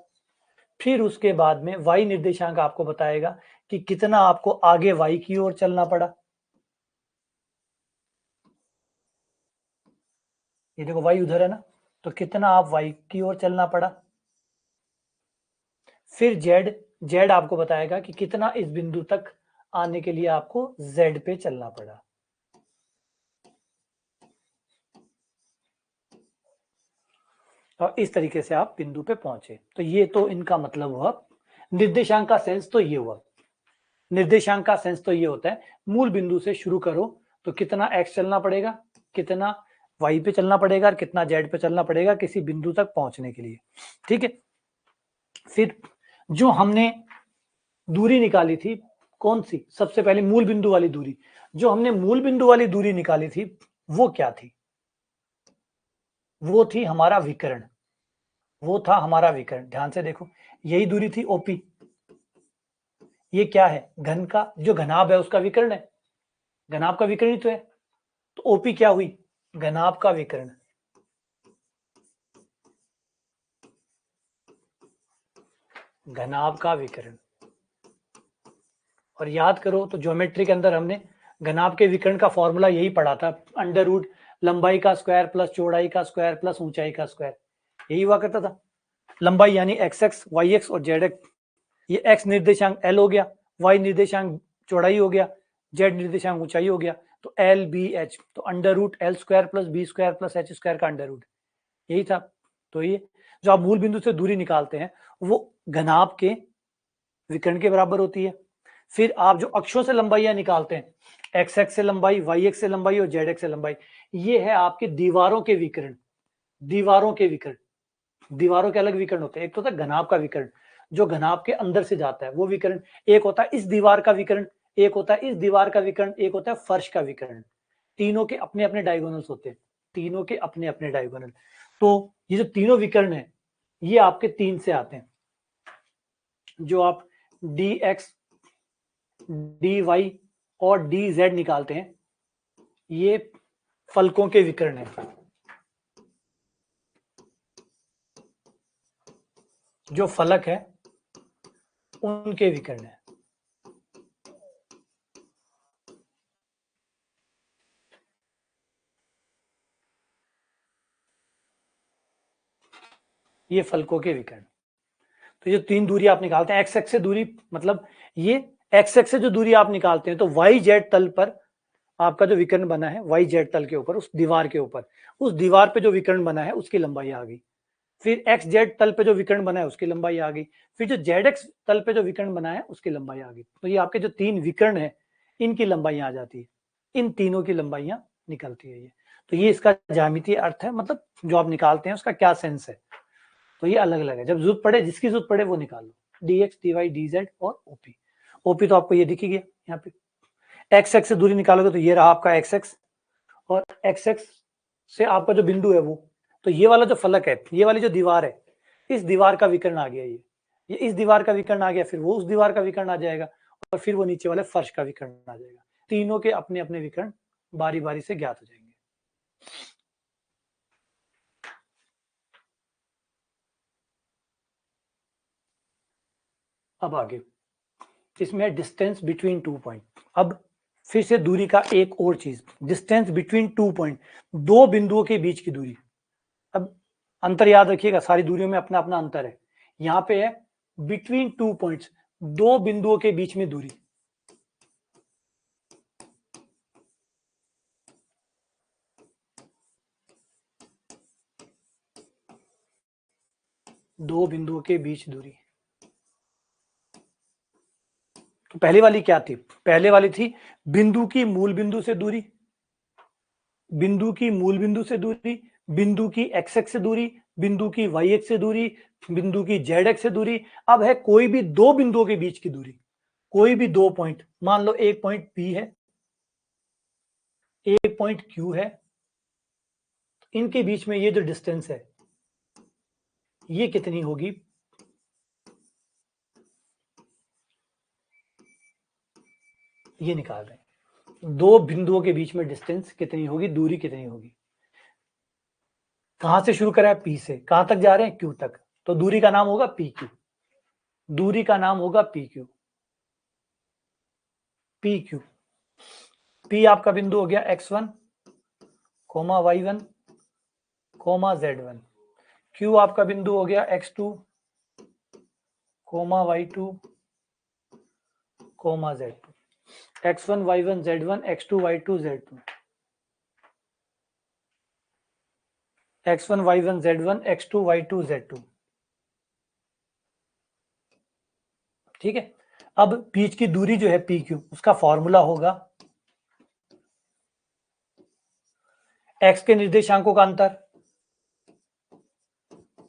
फिर उसके बाद में Y निर्देशांक आपको बताएगा कि कितना आपको आगे Y की ओर चलना पड़ा। ये देखो Y उधर है ना, तो कितना आप Y की ओर चलना पड़ा। फिर Z आपको बताएगा कि कितना इस बिंदु तक आने के लिए आपको Z पे चलना पड़ा। और इस तरीके से आप बिंदु पे पहुंचे। तो ये तो इनका मतलब हुआ। निर्देशांक का सेंस तो ये हुआ। निर्देशांक का सेंस तो ये होता है मूल बिंदु से शुरू करो तो कितना X चलना पड़ेगा, कितना Y पे चलना पड़ेगा और कितना Z पे चलना पड़ेगा किसी बिंदु तक पहुंचने के लिए। ठीक है। फिर जो हमने दूरी निकाली थी, कौन सी, सबसे पहले मूल बिंदु वाली दूरी, जो हमने मूल बिंदु वाली दूरी निकाली थी वो क्या थी, वो थी हमारा विकर्ण, वो था हमारा विकर्ण। ध्यान से देखो, यही दूरी थी OP। ये क्या है, घन का जो घनाभ है उसका विकर्ण है, घनाभ का विकर्ण ही तो है। तो OP क्या हुई, घनाभ का विकर्ण। घनाभ का विकर्ण। और याद करो तो ज्योमेट्री के अंदर हमने घनाभ के विकर्ण का फॉर्मूला यही पढ़ा था, अंडर रूट लंबाई का स्क्वायर प्लस चौड़ाई का स्क्वायर प्लस ऊंचाई का स्क्वायर, यही हुआ करता था। लंबाई यानी XX, YX और ZX, ये X निर्देशांक L हो गया, Y निर्देशांक चौड़ाई हो गया, Z निर्देशांक ऊंचाई हो गया। तो LBH, तो under root L square plus B square plus H square का अंडर रूट, यही था। तो ये जो आप मूल बिंदु से दूरी निकालते हैं वो घनाभ के विकर्ण के बराबर होती है। फिर आप जो अक्षों से लंबाइयां निकालते हैं, XX से लंबाई, YX से लंबाई और ZX से लंबाई, ये है आपके दीवारों के विकर्ण। दीवारों के विकर्ण, दीवारों के अलग विकर्ण होते हैं, एक तो होता है घनाभ का विकर्ण जो घनाभ के अंदर से जाता है वो विकर्ण, एक होता है इस दीवार का विकर्ण, एक होता है इस दीवार का विकर्ण, एक होता है फर्श का विकर्ण। तीनों के अपने अपने डायगोनल्स होते हैं, तीनों के अपने अपने डायगोनल। तो ये जो तीनों विकर्ण है ये आपके 3 से आते हैं, जो आप DX, DY और DZ निकालते हैं, ये फलकों के विकर्ण है, जो फलक है उनके विकर्ण है। ये फलकों के विकर्ण। तो ये 3 दूरी आप निकालते हैं, एक्स एक्स से दूरी, मतलब ये एक्स एक्स से जो दूरी आप निकालते हैं तो वाई जेड तल पर आपका जो विकर्ण बना है, वाई जेड तल के ऊपर, उस दीवार के ऊपर, उस दीवार पे जो विकर्ण बना है उसकी लंबाई आ गई। फिर एक्स जेड तल पे जो विकर्ण बना है उसकी लंबाई आ गई। फिर जो जेड एक्स तल पे जो विकर्ण बना है उसकी लंबाई आ गई। तो ये आपके जो 3 विकर्ण है इनकी लंबाई आ जाती है, इन तीनों की लंबाइयां निकलती है ये। तो ये इसका ज्यामितीय अर्थ है, मतलब जो आप निकालते हैं उसका क्या सेंस है। तो ये अलग अलग है, जब जरूरत पड़े, जिसकी जरूरत पड़े वो निकाल लो, DX, DY, DZ और OP। OP तो आपको ये दिखी गया यहाँ पे। एक्स एक्स से दूरी निकालोगे तो ये रहा आपका एक्स एक्स, और एक्स एक्स से आपका जो बिंदु है वो, तो ये वाला जो फलक है, ये वाली जो दीवार है, इस दीवार का विकर्ण आ गया, ये इस दीवार का विकर्ण आ गया, फिर वो उस दीवार का विकर्ण आ जाएगा, और फिर वो नीचे वाले फर्श का विकर्ण आ जाएगा। तीनों के अपने अपने विकर्ण बारी बारी से ज्ञात हो जाएंगे। अब आगे इसमें डिस्टेंस बिटवीन 2 पॉइंट। अब फिर से दूरी का एक और चीज, डिस्टेंस बिटवीन 2 पॉइंट, दो बिंदुओं के बीच की दूरी। अब अंतर याद रखिएगा, सारी दूरियों में अपना अपना अंतर है। यहां पे है बिटवीन 2 पॉइंट्स, दो बिंदुओं के बीच में दूरी। दो बिंदुओं के बीच दूरी। तो पहले वाली क्या थी? पहले वाली थी बिंदु की मूल बिंदु से दूरी, बिंदु की मूल बिंदु से दूरी, बिंदु की एक्स एक्स से दूरी, बिंदु की वाई एक्स से दूरी, बिंदु की जेड एक्स से दूरी। अब है कोई भी दो बिंदुओं के बीच की दूरी, कोई भी दो पॉइंट, मान लो एक पॉइंट पी है, एक पॉइंट क्यू है, इनके बीच में ये जो डिस्टेंस है ये कितनी होगी? ये निकाल रहे हैं दो बिंदुओं के बीच में डिस्टेंस कितनी होगी, दूरी कितनी होगी। कहां से शुरू करा है? पी से। कहां तक जा रहे हैं? क्यू तक। तो दूरी का नाम होगा पी क्यू, दूरी का नाम होगा P Q. P Q, P आपका बिंदु हो गया x1 coma y1 coma z1, Q आपका बिंदु हो गया x2 coma y2 coma z2, x1 y1 z1 x2 y2 z2, x1 y1 z1 x2 y2 z2। ठीक है। अब बीच की दूरी जो है पी क्यू, उसका फॉर्मूला होगा x के निर्देशांकों का अंतर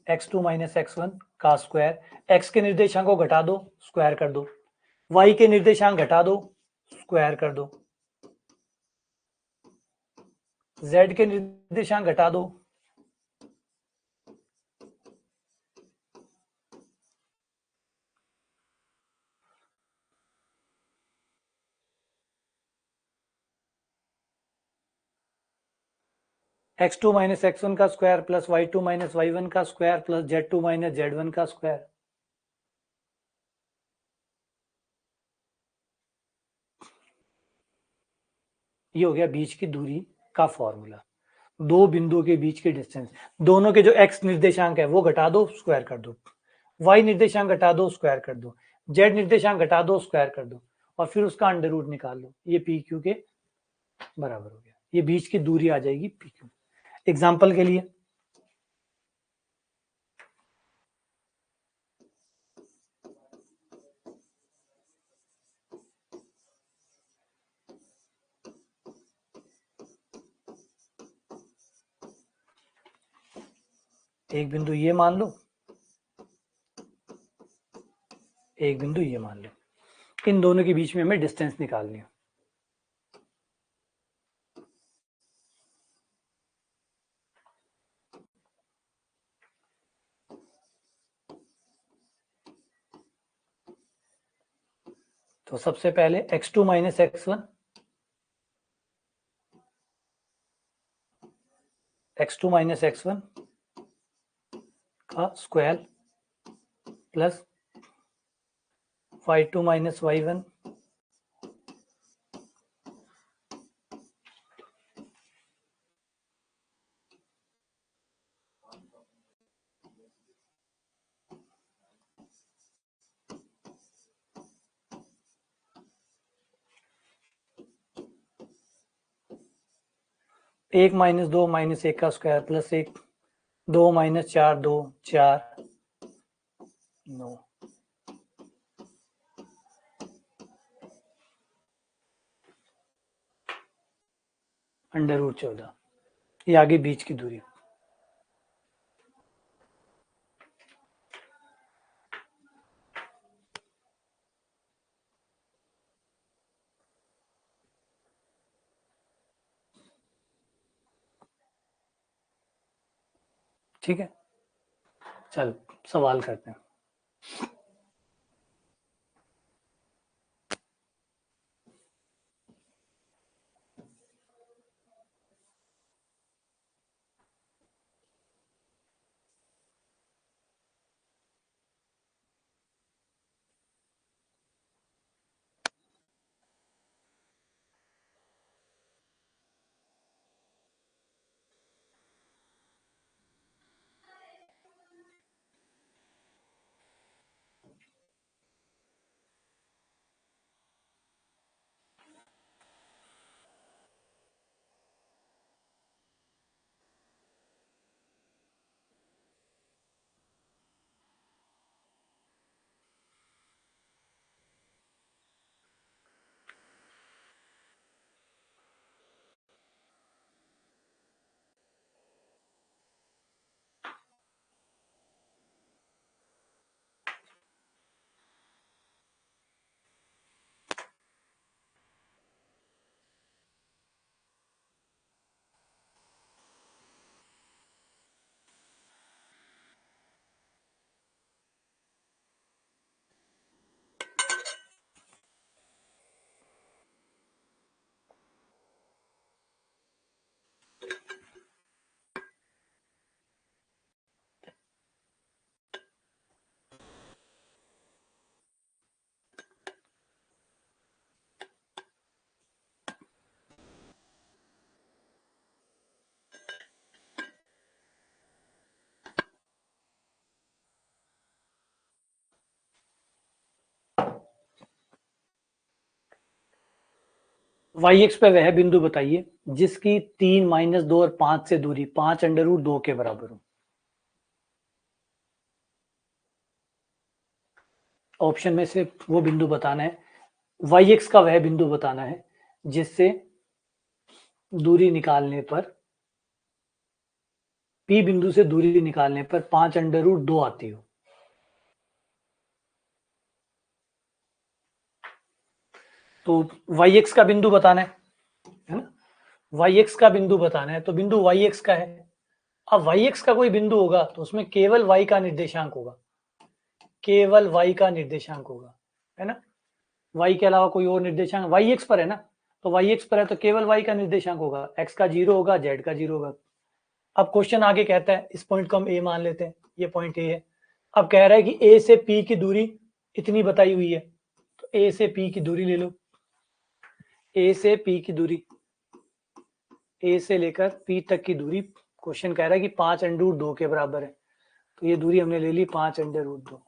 x2 माइनस x1 का स्क्वायर, x के निर्देशांक को घटा दो, स्क्वायर कर दो, y के निर्देशांक घटा दो, स्क्वायर कर दो, z के निर्देशांक घटा दो, x2 माइनस x1 का square plus y2 minus y1 का square plus z2 minus z1 का स्क्वायर। ये हो गया बीच की दूरी का फॉर्मूला। दो बिंदुओं के बीच की डिस्टेंस, दोनों के जो x निर्देशांक है वो घटा दो, स्क्वायर कर दो, y निर्देशांक घटा दो, स्क्वायर कर दो, z निर्देशांक घटा दो, स्क्वायर कर दो, और फिर उसका अंडर रूट निकाल लो। ये पी क्यू के बराबर हो गया। ये बीच की दूरी आ जाएगी पी क्यू। एग्जाम्पल के लिए एक बिंदु ये मान लो, एक बिंदु ये मान लो, इन दोनों के बीच में हमें डिस्टेंस निकालनी है। तो सबसे पहले x2 minus x1, x2 minus x1 का square plus y2 minus y1 एक माइनस दो माइनस एक का स्क्वायर प्लस एक, दो माइनस चार दो चार नौ, अंडर रूट 14। ये आगे बीच की दूरी। ठीक है, चल सवाल करते हैं। वाई एक्स पे वह बिंदु बताइए जिसकी 3 - 2 और 5 से दूरी 5√2 के बराबर हो। ऑप्शन में से वो बिंदु बताना है, वाई एक्स का वह बिंदु बताना है जिससे दूरी निकालने पर, पी बिंदु से दूरी निकालने पर 5√2 आती हो। तो वाई एक्स का बिंदु बताना है ना, वाई एक्स का बिंदु बताना है, तो बिंदु वाई एक्स का है। अब वाई एक्स का कोई बिंदु होगा तो उसमें केवल वाई का निर्देशांक होगा, केवल वाई का निर्देशांक होगा, है ना। वाई के अलावा कोई और निर्देशांक वाई एक्स पर है ना, तो वाई एक्स पर है तो केवल वाई का निर्देशांक होगा, एक्स का 0 होगा, जेड का 0 होगा। अब क्वेश्चन आगे कहता है, इस पॉइंट को हम ए मान लेते हैं, ये पॉइंट ए है। अब कह रहा है कि ए से पी की दूरी इतनी बताई हुई है, तो ए से पी की दूरी ले लो, ए से पी की दूरी, ए से लेकर पी तक की दूरी क्वेश्चन कह रहा है कि 5√2 के बराबर है, तो ये दूरी हमने ले ली 5√2।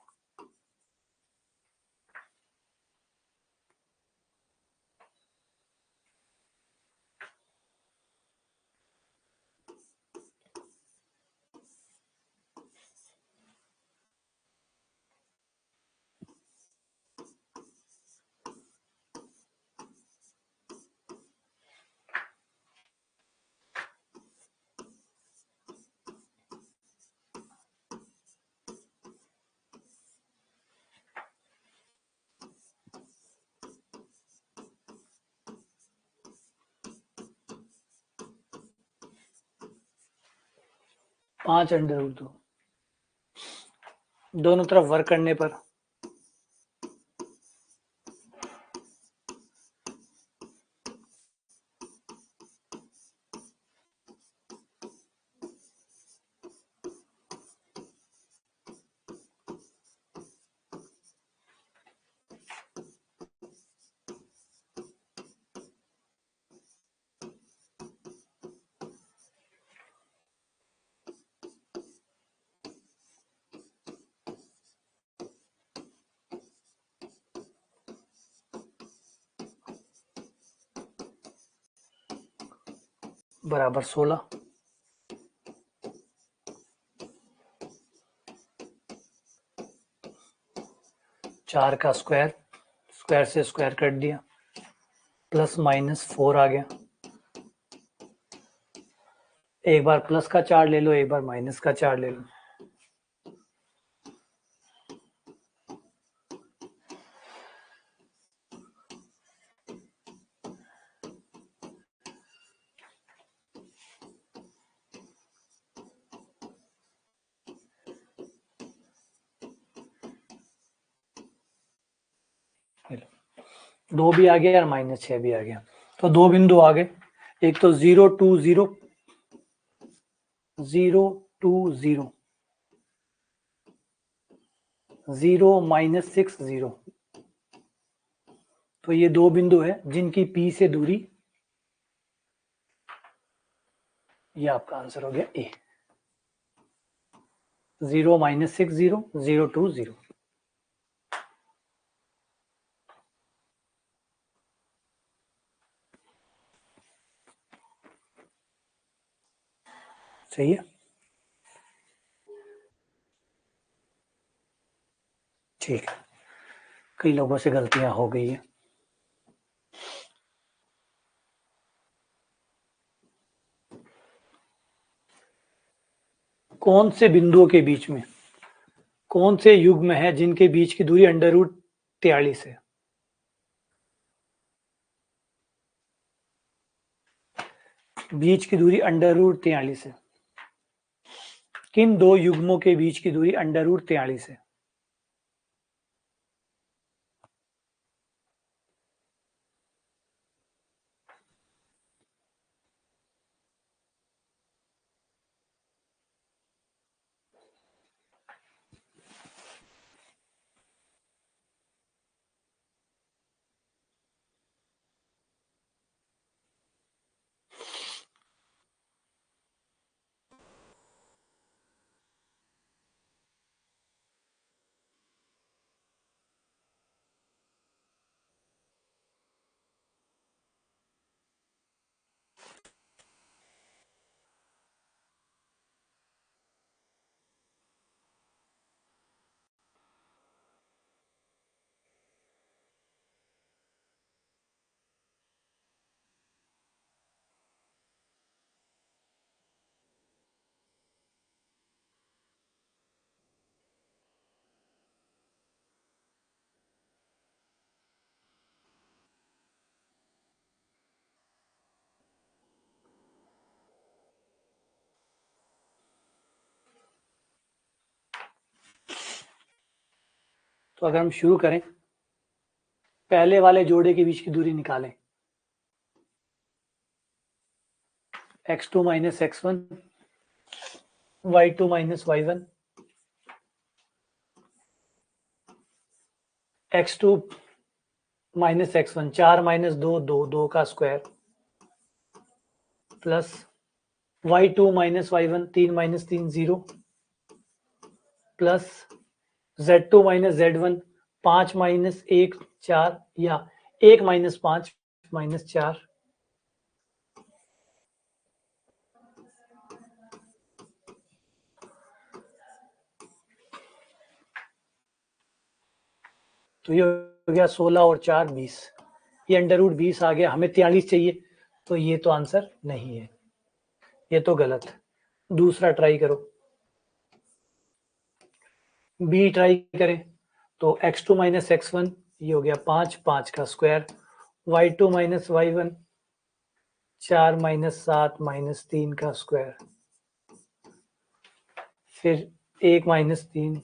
पांच अंडर रूट दो, दोनों तरफ वर्क करने पर बराबर 16। 4 का स्क्वायर, स्क्वायर से स्क्वायर कट दिया, +-4 आ गया। एक बार प्लस का चार्ट ले लो, एक बार माइनस का चार्ट ले लो। दो भी आ गया और -6 भी आ गया, तो दो बिंदु आ गए। एक तो 0 2 0, 0 2 0, 0 -6 0, तो ये दो बिंदु है जिनकी पी से दूरी, ये आपका आंसर हो गया ए, 0 -6 0, 0 2 0। सही है, ठीक है। कई लोगों से गलतियां हो गई है। कौन से बिंदुओं के बीच में, कौन से युग्म है जिनके बीच की दूरी √43 है? बीच की दूरी √43 है। किन दो युग्मों के बीच की दूरी √43 है? तो अगर हम शुरू करें, पहले वाले जोड़े के बीच की दूरी निकालें, x2 minus x1, y2 minus y1, x2 minus x1, 4 minus 2, 2, 2 का square, plus y2 minus y1, 3 minus 3, 0, plus z2 minus z1, 5 minus 1, 4, या 1 माइनस 5 माइनस 4, तो ये हो गया 16 और 4, 20, ये अंडर रूट 20 आ गया, हमें 43 चाहिए, तो ये तो आंसर नहीं है, ये तो गलत। दूसरा ट्राई करो, बी ट्राई करें, तो x2 माइनस x1, ये हो गया 5, 5 का square, y2 minus y1, 4 minus 7 minus 3 का स्क्वायर, फिर 1 माइनस 3,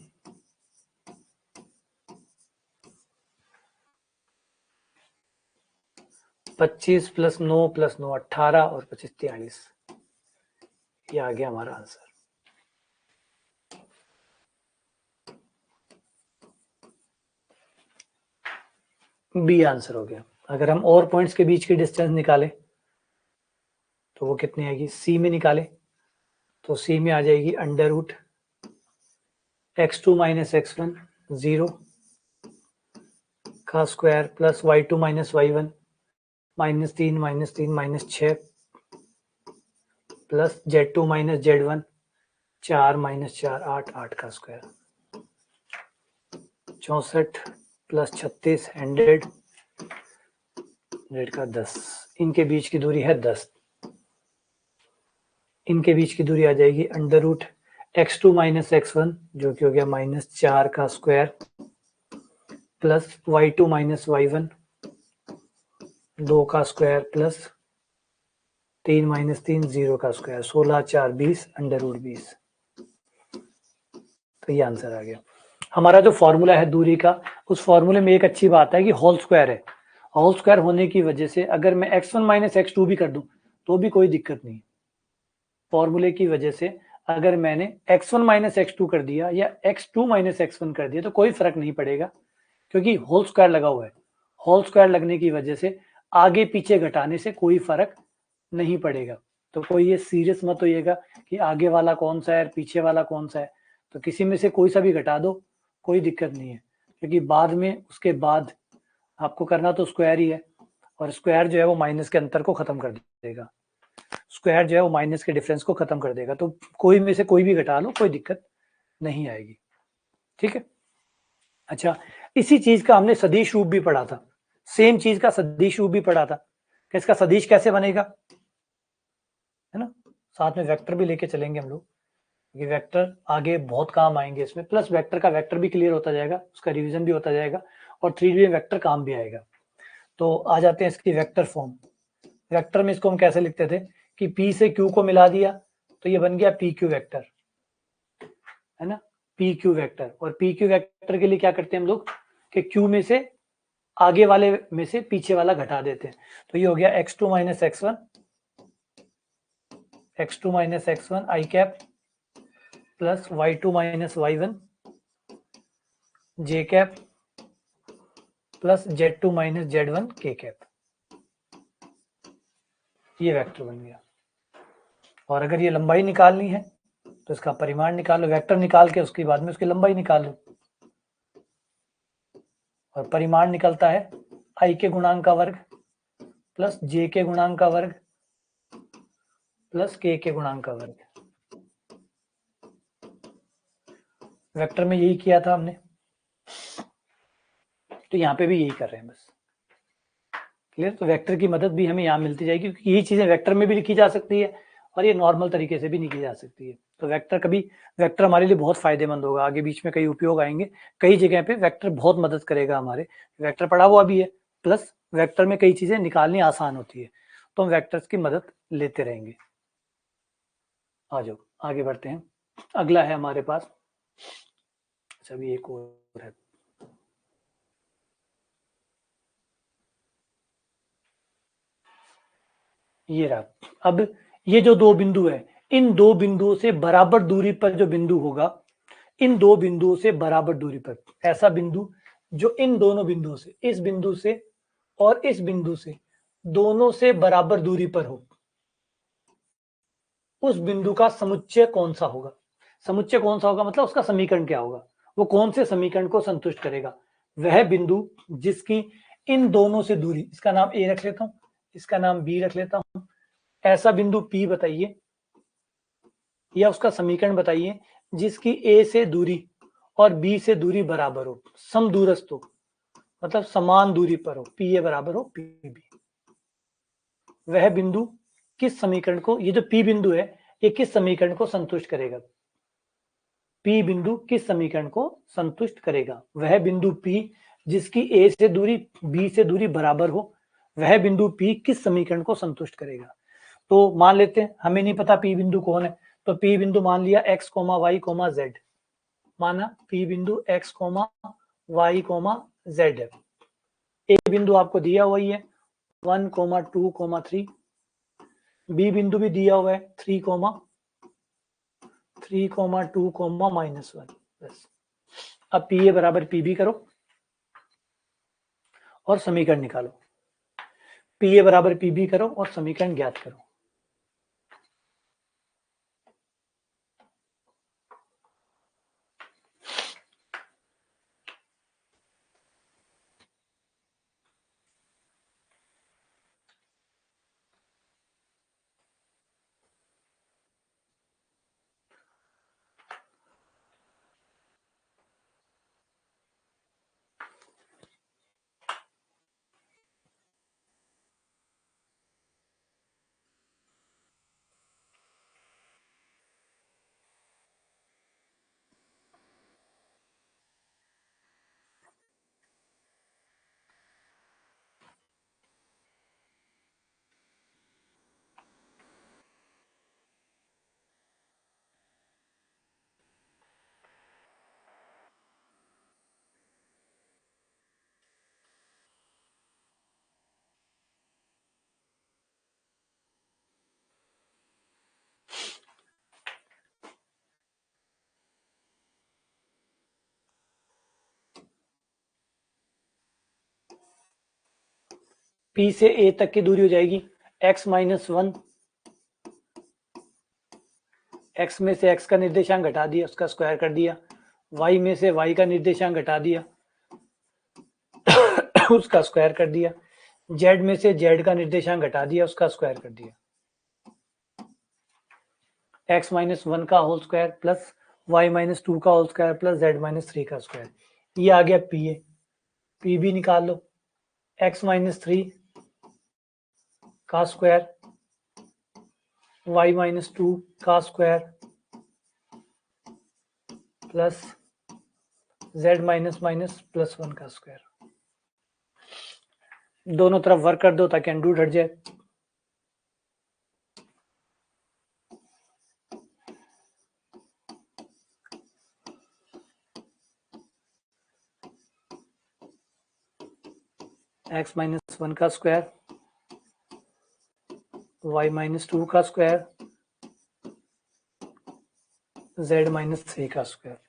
25 प्लस 9 प्लस 9, 18, और 25, 43, ये आ गया हमारा आंसर। बी आंसर हो गया। अगर हम और पॉइंट्स के बीच की डिस्टेंस निकालें तो वो कितनी आएगी, सी में निकाले तो सी में आ जाएगी under root x2 minus x1, 0 का square, plus y2 minus y1, minus 3 minus 6, plus z2 minus z1, 4 minus 4, 8, 8 का स्क्वायर, 64 प्लस 36, 100, 100 का 10, इनके बीच की दूरी है 10, इनके बीच की दूरी आ जाएगी under root x2 minus x1, जो कि हो गया माइनस 4 का square, plus y2 minus y1, 2 का स्क्वायर, प्लस 3 माइनस 3, 0 का स्क्वायर, 16, 4, 20, अंडर रूट 20, तो ये आंसर आ गया। हमारा जो फॉर्मूला है दूरी का, उस फॉर्मूले में एक अच्छी बात है कि होल स्क्वायर है, होल स्क्वायर होने की वजह से अगर मैं x1 माइनस x2 भी कर दूं तो भी कोई दिक्कत नहीं। फॉर्मूले की वजह से अगर मैंने x1 माइनस x2 कर दिया या x2 माइनस x1 कर दिया तो कोई फर्क नहीं पड़ेगा, क्योंकि होल स्क्वायर लगा हुआ है। होल स्क्वायर लगने की वजह से आगे पीछे घटाने से कोई फर्क नहीं पड़ेगा। तो कोई ये सीरियस मत होइएगा कि आगे वाला कौन सा है पीछे वाला कौन सा है, तो किसी में से कोई सा भी घटा दो, कोई दिक्कत नहीं है, क्योंकि बाद में उसके बाद आपको करना तो स्क्वायर ही है, और स्क्वायर जो है वो माइनस के अंतर को खत्म कर देगा, स्क्वायर जो है वो माइनस के डिफरेंस को खत्म कर देगा, तो कोई में से कोई भी घटा लो, कोई दिक्कत नहीं आएगी। ठीक है। अच्छा, इसी चीज का हमने सदिश रूप भी पढ़ा था, सेम चीज का सदिश रूप भी पढ़ा था कि इसका सदिश कैसे बनेगा, है ना। साथ में वेक्टर भी लेके चलेंगे हम लोग, ये वेक्टर आगे बहुत काम आएंगे इसमें, प्लस वेक्टर का वेक्टर भी क्लियर होता जाएगा, उसका रिवीजन भी होता जाएगा, और 3D में वेक्टर काम भी आएगा। तो आ जाते हैं इसकी वेक्टर फॉर्म। वेक्टर में इसको हम कैसे लिखते थे कि P से Q को मिला दिया तो ये बन गया PQ वेक्टर, है ना, PQ वेक्टर। और PQ वेक्टर के लिए क्या करते हैं हम लोग कि Q में से आगे वाले में से पीछे वाला घटा देते हैं, तो ये हो गया x2 minus x1, x2 minus x1 I cap, plus y2 minus y1 J cap, plus z2 minus z1 K cap, ये वेक्टर बन गया। और अगर ये लंबाई निकालनी है तो इसका परिमाण निकालो, वेक्टर निकाल के उसके बाद में उसकी लंबाई निकाल लो, और परिमाण निकलता है i के गुणांक का वर्ग प्लस j के गुणांक का वर्ग प्लस k के गुणांक का वर्ग। वेक्टर में यही किया था हमने, तो यहाँ पे भी यही कर रहे हैं बस। क्लियर। तो वेक्टर की मदद भी हमें यहाँ मिलती जाएगी, क्योंकि यही चीजें वेक्टर में भी लिखी जा सकती है और ये नॉर्मल तरीके से भी लिखी जा सकती है। तो वेक्टर हमारे लिए बहुत फायदेमंद होगा, आगे बीच में कई उपयोग आएंगे, कई जगह पे वेक्टर बहुत मदद करेगा हमारे। वेक्टर पढ़ा हुआ भी है, प्लस वेक्टर में कई चीजें निकालनी आसान होती है, तो हम वेक्टर्स की मदद लेते रहेंगे। आ जाओ आगे बढ़ते हैं। अगला है हमारे पास, अच्छा अभी एक और है, ये रहा। अब ये जो दो बिंदु है, इन दो बिंदुओं से बराबर दूरी पर जो बिंदु होगा, इन दो बिंदुओं से बराबर दूरी पर ऐसा बिंदु जो इन दोनों बिंदुओं से, इस बिंदु से और इस बिंदु से, दोनों से बराबर दूरी पर हो, उस बिंदु का समुच्चय कौन सा होगा। समुच्चय कौन सा होगा मतलब उसका समीकरण क्या होगा, वो कौन से समीकरण को संतुष्ट करेगा। वह बिंदु जिसकी इन दोनों से दूरी, इसका नाम ए रख लेता हूं, इसका नाम बी रख लेता हूं, ऐसा बिंदु पी बताइए, या उसका समीकरण बताइए जिसकी ए से दूरी और बी से दूरी बराबर हो, समदूरस्थ हो, मतलब समान दूरी पर हो, पी ए बराबर हो पी बी। वह बिंदु किस समीकरण को, ये जो पी बिंदु है ये किस समीकरण को संतुष्ट करेगा। पी बिंदु किस समीकरण को संतुष्ट करेगा। वह बिंदु पी जिसकी ए से दूरी बी से दूरी बराबर हो, वह बिंदु पी किस समीकरण को संतुष्ट करेगा। तो मान लेते हैं हमें नहीं पता पी बिंदु कौन है, तो पी बिंदु मान लिया x, y, z, माना पी बिंदु x, y, z है। ए बिंदु आपको दिया हुआ ही है 1, 2, 3। बी बिंदु भी दिया हुआ है 3, 2, -1। बस अब पी ए बराबर पी बी करो और समीकरण निकालो। पी ए बराबर पी बी करो और समीकरण ज्ञात करो। पी से ए तक की दूरी हो जाएगी x -1, x में से x का निर्देशांक घटा दिया, उसका स्क्वायर कर दिया, y में से y का निर्देशांक घटा दिया उसका स्क्वायर कर दिया, z में से z का निर्देशांक घटा दिया, उसका स्क्वायर कर दिया। x -1 का होल स्क्वायर प्लस y -2 का होल स्क्वायर प्लस z -3 का स्क्वायर, ये आ गया पी ए। पी बी निकाल लो, x -3 का स्क्वायर, y -2 का स्क्वायर प्लस z +1 का स्क्वायर। दोनों तरफ वर्क कर दो ताकि अंडू हट जाए। x -1 का स्क्वायर, y -2 का स्क्वायर, z -3 का स्क्वायर।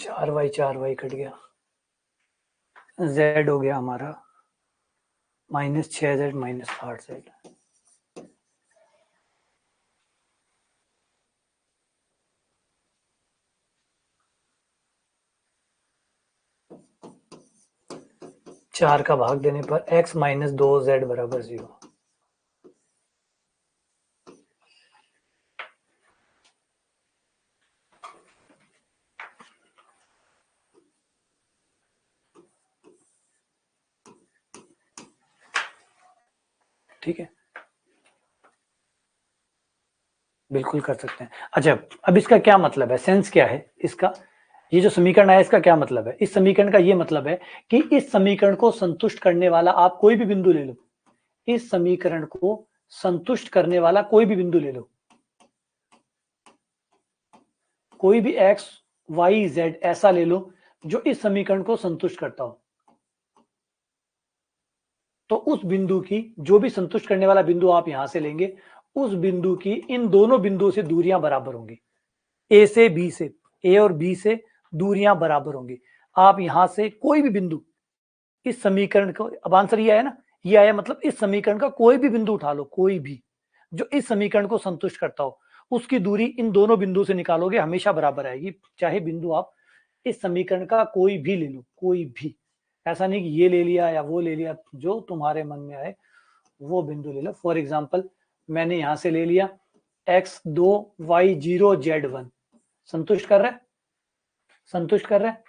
4y कट गया, z हो गया हमारा -6z -8z। चार का भाग देने पर x - 2z बराबर 0। ठीक है, बिल्कुल कर सकते हैं। अच्छा, अब इसका क्या मतलब है, सेंस क्या है इसका, ये जो समीकरण है इसका क्या मतलब है? इस समीकरण का ये मतलब है कि इस समीकरण को संतुष्ट करने वाला आप कोई भी बिंदु ले लो, इस समीकरण को संतुष्ट करने वाला कोई भी बिंदु ले लो, कोई भी x y z ऐसा ले लो जो इस समीकरण को संतुष्ट करता हो, तो उस बिंदु की, जो भी संतुष्ट करने वाला बिंदु आप यहां से लेंगे, उस बिंदु की इन दोनों बिंदुओं से दूरियां बराबर होंगी। ए से बी से, ए और बी से दूरियां बराबर होंगी। आप यहां से कोई भी बिंदु इस समीकरण को, अब आंसर ये आया ना, ये आया मतलब इस समीकरण का कोई भी बिंदु उठा लो, कोई भी जो इस समीकरण को संतुष्ट करता हो, उसकी दूरी इन दोनों बिंदु से निकालोगे हमेशा बराबर आएगी। चाहे बिंदु आप इस समीकरण का कोई भी ले लो, कोई भी, ऐसा नहीं कि ये ले लिया या वो ले लिया, जो तुम्हारे मन में आए वो बिंदु ले लो। फॉर एग्जाम्पल मैंने यहां से ले लिया x2 y0 z1, संतुष्ट कर रहा है, संतुष्ट कर रहा है,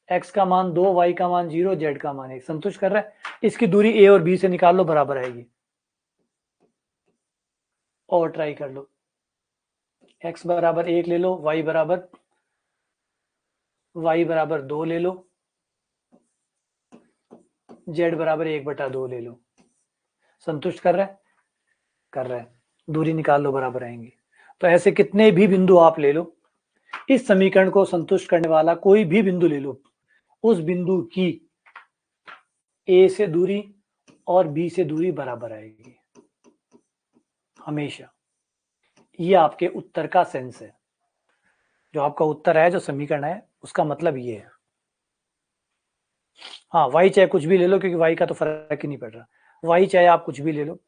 x का मान 2, y का मान 0, z का मान 1, संतुष्ट कर रहा है। इसकी दूरी a और b से निकाल लो, बराबर आएगी। और ट्राई कर लो, x बराबर 1 ले लो, y बराबर 2 ले लो, z बराबर 1/2 ले लो, संतुष्ट कर रहा है, कर रहा है, दूरी निकाल लो, बराबर आएंगे। तो ऐसे कितने भी बिंदु आप ले लो, इस समीकरण को संतुष्ट करने वाला कोई भी बिंदु ले लो, उस बिंदु की a से दूरी और b से दूरी बराबर आएगी हमेशा। ये आपके उत्तर का सेंस है, जो आपका उत्तर है, जो समीकरण है, उसका मतलब ये है। हाँ, y चाहे कुछ भी ले लो, क्योंकि y का तो फर्क ही नहीं पड़ रहा। y चाहे आप कुछ भी ले लो,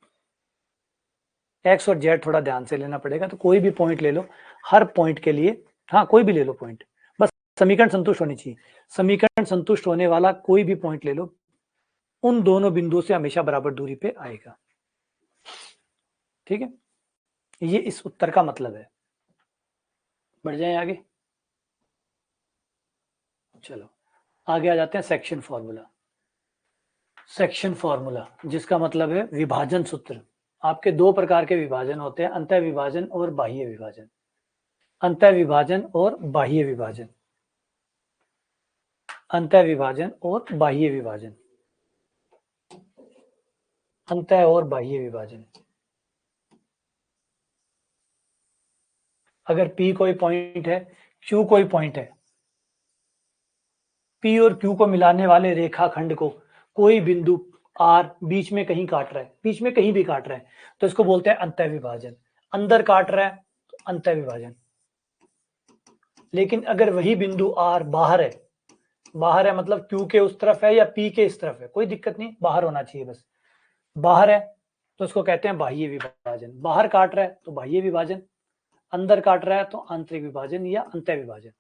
x और z थोड़ा ध्यान से लेना पड़ेगा, तो कोई भी पॉइंट ले लो, हर पॉइंट के लिए, हाँ कोई भी ले लो पॉइंट, बस समीकरण संतुष्ट होनी चाहिए। समीकरण संतुष्ट होने वाला कोई भी पॉइंट ले लो, उन दोनों बिंदुओं से हमेशा बराबर दूरी पे आएगा। ठीक है, ये इस उत्तर का मतलब है। बढ़ जाए आगे, चलो आगे आ जाते हैं सेक्शन फॉर्मूला। सेक्शन फॉर्मूला जिसका मतलब है विभाजन सूत्र। आपके दो प्रकार के विभाजन होते हैं, अंतः विभाजन और बाह्य विभाजन। अंतः विभाजन और बाह्य विभाजन, अंतः विभाजन और बाह्य विभाजन, अंतः और बाह्य विभाजन। अगर P कोई पॉइंट है, Q कोई पॉइंट है, P और Q को मिलाने वाले रेखाखंड को कोई बिंदु R बीच में कहीं काट रहा है, बीच में कहीं भी काट रहा है, तो इसको बोलते हैं अंतः विभाजन। अंदर काट रहा है तो अंतः विभाजन। लेकिन अगर वही बिंदु R बाहर है, बाहर है मतलब Q के उस तरफ है या P के इस तरफ है, कोई दिक्कत नहीं, बाहर होना चाहिए बस, बाहर है तो इसको कहते हैं बाह्य विभाजन। बाहर काट रहा है तो बाह्य विभाजन, अंदर काट रहा है तो आंतरिक विभाजन या अंतः विभाजन।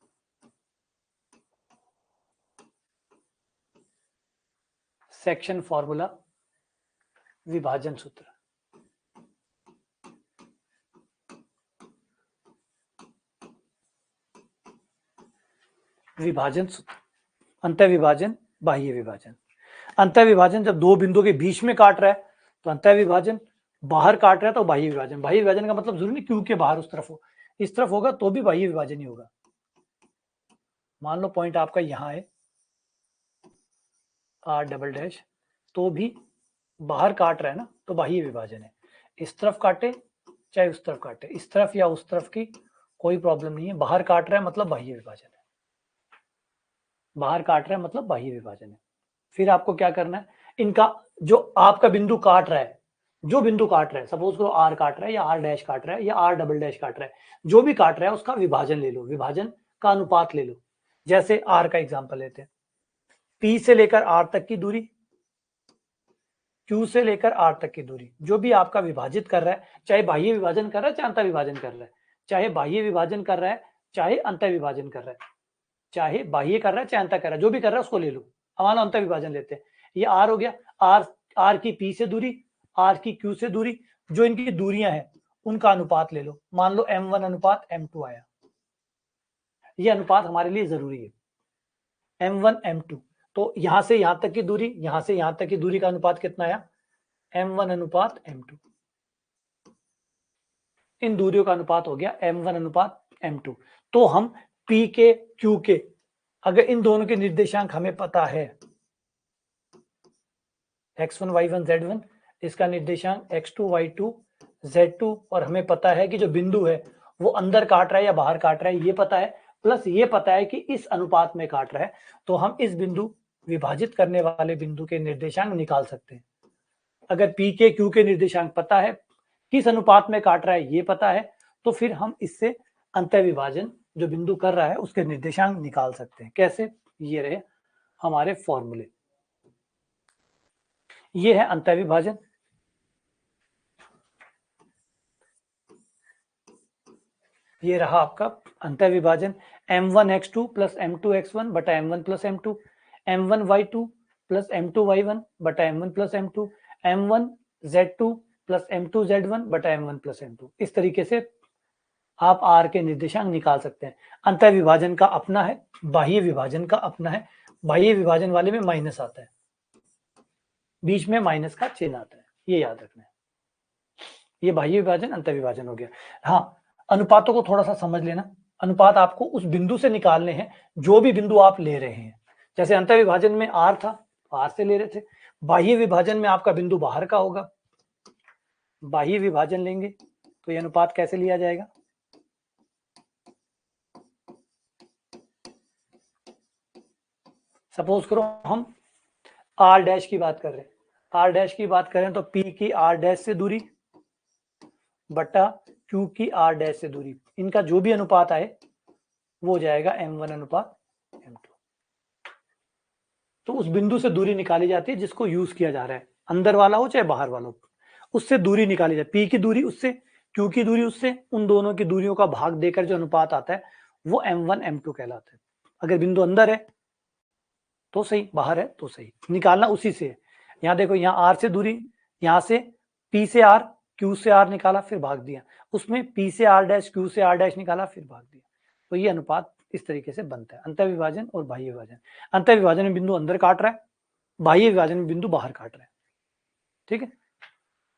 सेक्शन फॉर्मूला, विभाजन सूत्र। विभाजन सूत्र, अंतः विभाजन, बाह्य विभाजन। अंतः विभाजन जब दो बिंदुओं के बीच में काट रहा है तो अंतः विभाजन, बाहर काट रहा है तो बाह्य विभाजन। बाह्य विभाजन का मतलब जरूरी नहीं क्यों के बाहर उस तरफ हो, इस तरफ होगा तो भी बाह्य विभाजन ही होगा। मान लो पॉइंट आपका यहां है R डबल डैश, तो भी बाहर काट रहा है ना, तो बाह्य विभाजन है। इस तरफ काटे चाहे उस तरफ काटे, इस तरफ या उस तरफ की कोई प्रॉब्लम नहीं है, बाहर काट रहा है मतलब बाह्य विभाजन है, बाहर काट रहा है मतलब बाह्य विभाजन है। फिर आपको क्या करना है, इनका जो आपका बिंदु काट रहा है, जो बिंदु काट रहा है, सपोज करो R काट रहा है या R डैश काट रहा है या R डबल डैश काट रहा है, जो भी काट रहा है उसका विभाजन ले लो, विभाजन का अनुपात ले लो। जैसे आर का एग्जांपल लेते हैं, पी से लेकर आर तक की दूरी, क्यू से लेकर आर तक की दूरी, जो भी आपका विभाजित कर रहा है, चाहे बाह्य विभाजन कर रहा है चाहे अंतर विभाजन कर रहा है, चाहे बाह्य विभाजन कर रहा है चाहे अंतर विभाजन कर रहा है, चाहे बाह्य कर रहा है चाहे अंतर कर रहा है, जो भी कर रहा है उसको ले लो। हमारा अंतर विभाजन लेते हैं, ये आर हो गया, आर की पी से दूरी, आर की क्यू से दूरी, जो इनकी दूरियां हैं उनका अनुपात ले लो। मान लो m1 अनुपात m2 आया, ये अनुपात हमारे लिए जरूरी है, m1 m2। तो यहां से यहां तक की दूरी, यहां से यहां तक की दूरी का अनुपात कितना आया, m1 अनुपात m2। इन दूरियों का अनुपात हो गया m1 अनुपात m2। तो हम p के q के, अगर इन दोनों के निर्देशांक हमें पता है, x1 y1 z1, इसका निर्देशांक x2 y2 z2, और हमें पता है कि जो बिंदु है वो अंदर काट रहा है या बाहर काट रहा है, ये पता है, प्लस ये पता है कि इस अनुपात में काट रहा है, तो हम इस बिंदु, विभाजित करने वाले बिंदु के निर्देशांक निकाल सकते हैं। अगर p के q के निर्देशांक पता है, किस अनुपात में काट रहा है ये पता है, तो फिर हम इससे अंतर विभाजन जो बिंदु कर रहा है उसके निर्देशांक निकाल सकते हैं। कैसे, ये रहे हमारे फॉर्मूले। ये है अंतर विभाजन, ये रहा आपका अंतर विभाजन, m1x2 प्लस m2x1 बटा m1 plus m2, m1y2 plus m2y1 बटा m1 plus m2, m1z2 plus m2z1 बटा m1 प्लस m2। इस तरीके से आप आर के निर्देशांक निकाल सकते हैं। अंतर विभाजन का अपना है, बाह्य विभाजन का अपना है। बाह्य विभाजन वाले में माइनस आता है, बीच में माइनस का चिन्ह आता है, ये याद रखना है। ये बाह्य विभाजन अंतर विभाजन हो गया। हाँ, अनुपातों को थोड़ा सा समझ लेना। अनुपात आपको उस बिंदु से निकालने हैं जो भी बिंदु आप ले रहे हैं। जैसे अंतर विभाजन में आर था, आर से ले रहे थे। बाह्य विभाजन में आपका बिंदु बाहर का होगा, बाह्य विभाजन लेंगे तो ये अनुपात कैसे लिया जाएगा, सपोज करो हम आर डैश की बात कर रहे हैं, आर डैश की बात करें तो पी की आर डैश से दूरी बटा क्यू की आर डैश से दूरी, इनका जो भी अनुपात आए वो हो जाएगा m1 अनुपात m2। तो उस बिंदु से दूरी निकाली जाती है जिसको यूज किया जा रहा है, अंदर वाला हो चाहे बाहर वाला हो, उससे दूरी निकाली जाती है। पी की दूरी उससे, क्यू की दूरी उससे, उन दोनों की दूरियों का भाग देकर जो अनुपात आता है वो m1 m2 कहलाता है। अगर बिंदु अंदर है तो सही, बाहर है तो सही, निकालना उसी से है। यहाँ देखो, यहाँ आर से दूरी, यहाँ से पी से आर, क्यू से आर निकाला फिर भाग दिया, उसमें पी से आर डैश क्यू से आर डैश निकाला फिर भाग दिया। तो ये अनुपात इस तरीके से बनता है, अंतर विभाजन और बाह्य विभाजन। अंतर विभाजन में बिंदु अंदर काट रहा है, बाह्य विभाजन में बिंदु बाहर काट रहा है। ठीक है,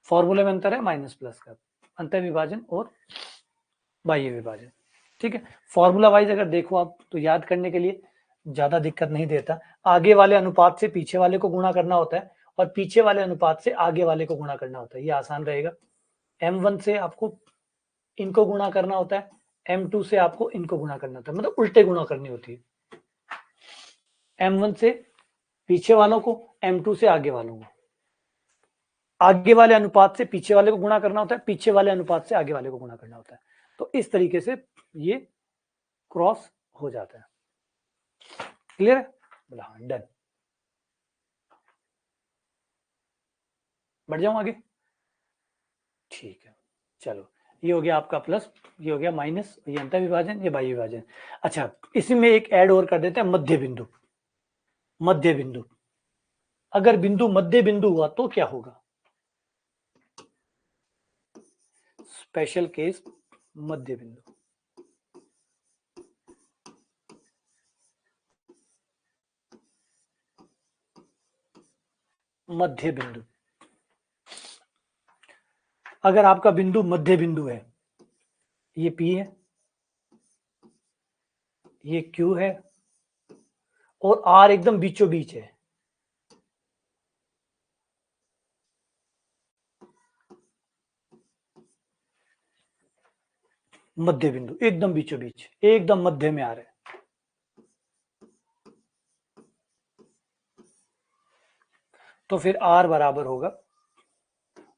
फॉर्मूले में अंतर है माइनस प्लस का, अंतर विभाजन और बाह्य विभाजन। ठीक है, फॉर्मूला वाइज अगर देखो आप तो याद करने के लिए ज्यादा दिक्कत नहीं देता। आगे वाले अनुपात से पीछे वाले को गुणा करना होता है और पीछे वाले अनुपात से आगे वाले को गुणा करना होता है, ये आसान रहेगा। m1 से आपको इनको गुणा करना होता है, m2 से आपको इनको गुणा करना होता है, मतलब उल्टे गुणा करनी होती है। m1 से पीछे वालों को, m2 से आगे वालों को, आगे वाले अनुपात से पीछे वाले को गुणा करना होता है, पीछे वाले अनुपात से आगे वाले को गुणा करना होता है। तो इस तरीके से ये क्रॉस हो जाता है। क्लियर है, हाँ, डन। बढ़ जाऊं आगे, ठीक है, चलो, ये हो गया आपका प्लस, ये हो गया माइनस, ये अंतर विभाजन, ये बाह्य विभाजन। अच्छा, इसी में एक ऐड और कर देते हैं, मध्य बिंदु। मध्य बिंदु, अगर बिंदु मध्य बिंदु हुआ तो क्या होगा, स्पेशल केस मध्य बिंदु। मध्य बिंदु, अगर आपका बिंदु मध्य बिंदु है, ये P है, ये Q है और R एकदम बीचों बीच है, मध्य बिंदु एकदम बीचों बीच, एकदम मध्य में आ रहा है, तो फिर R बराबर होगा,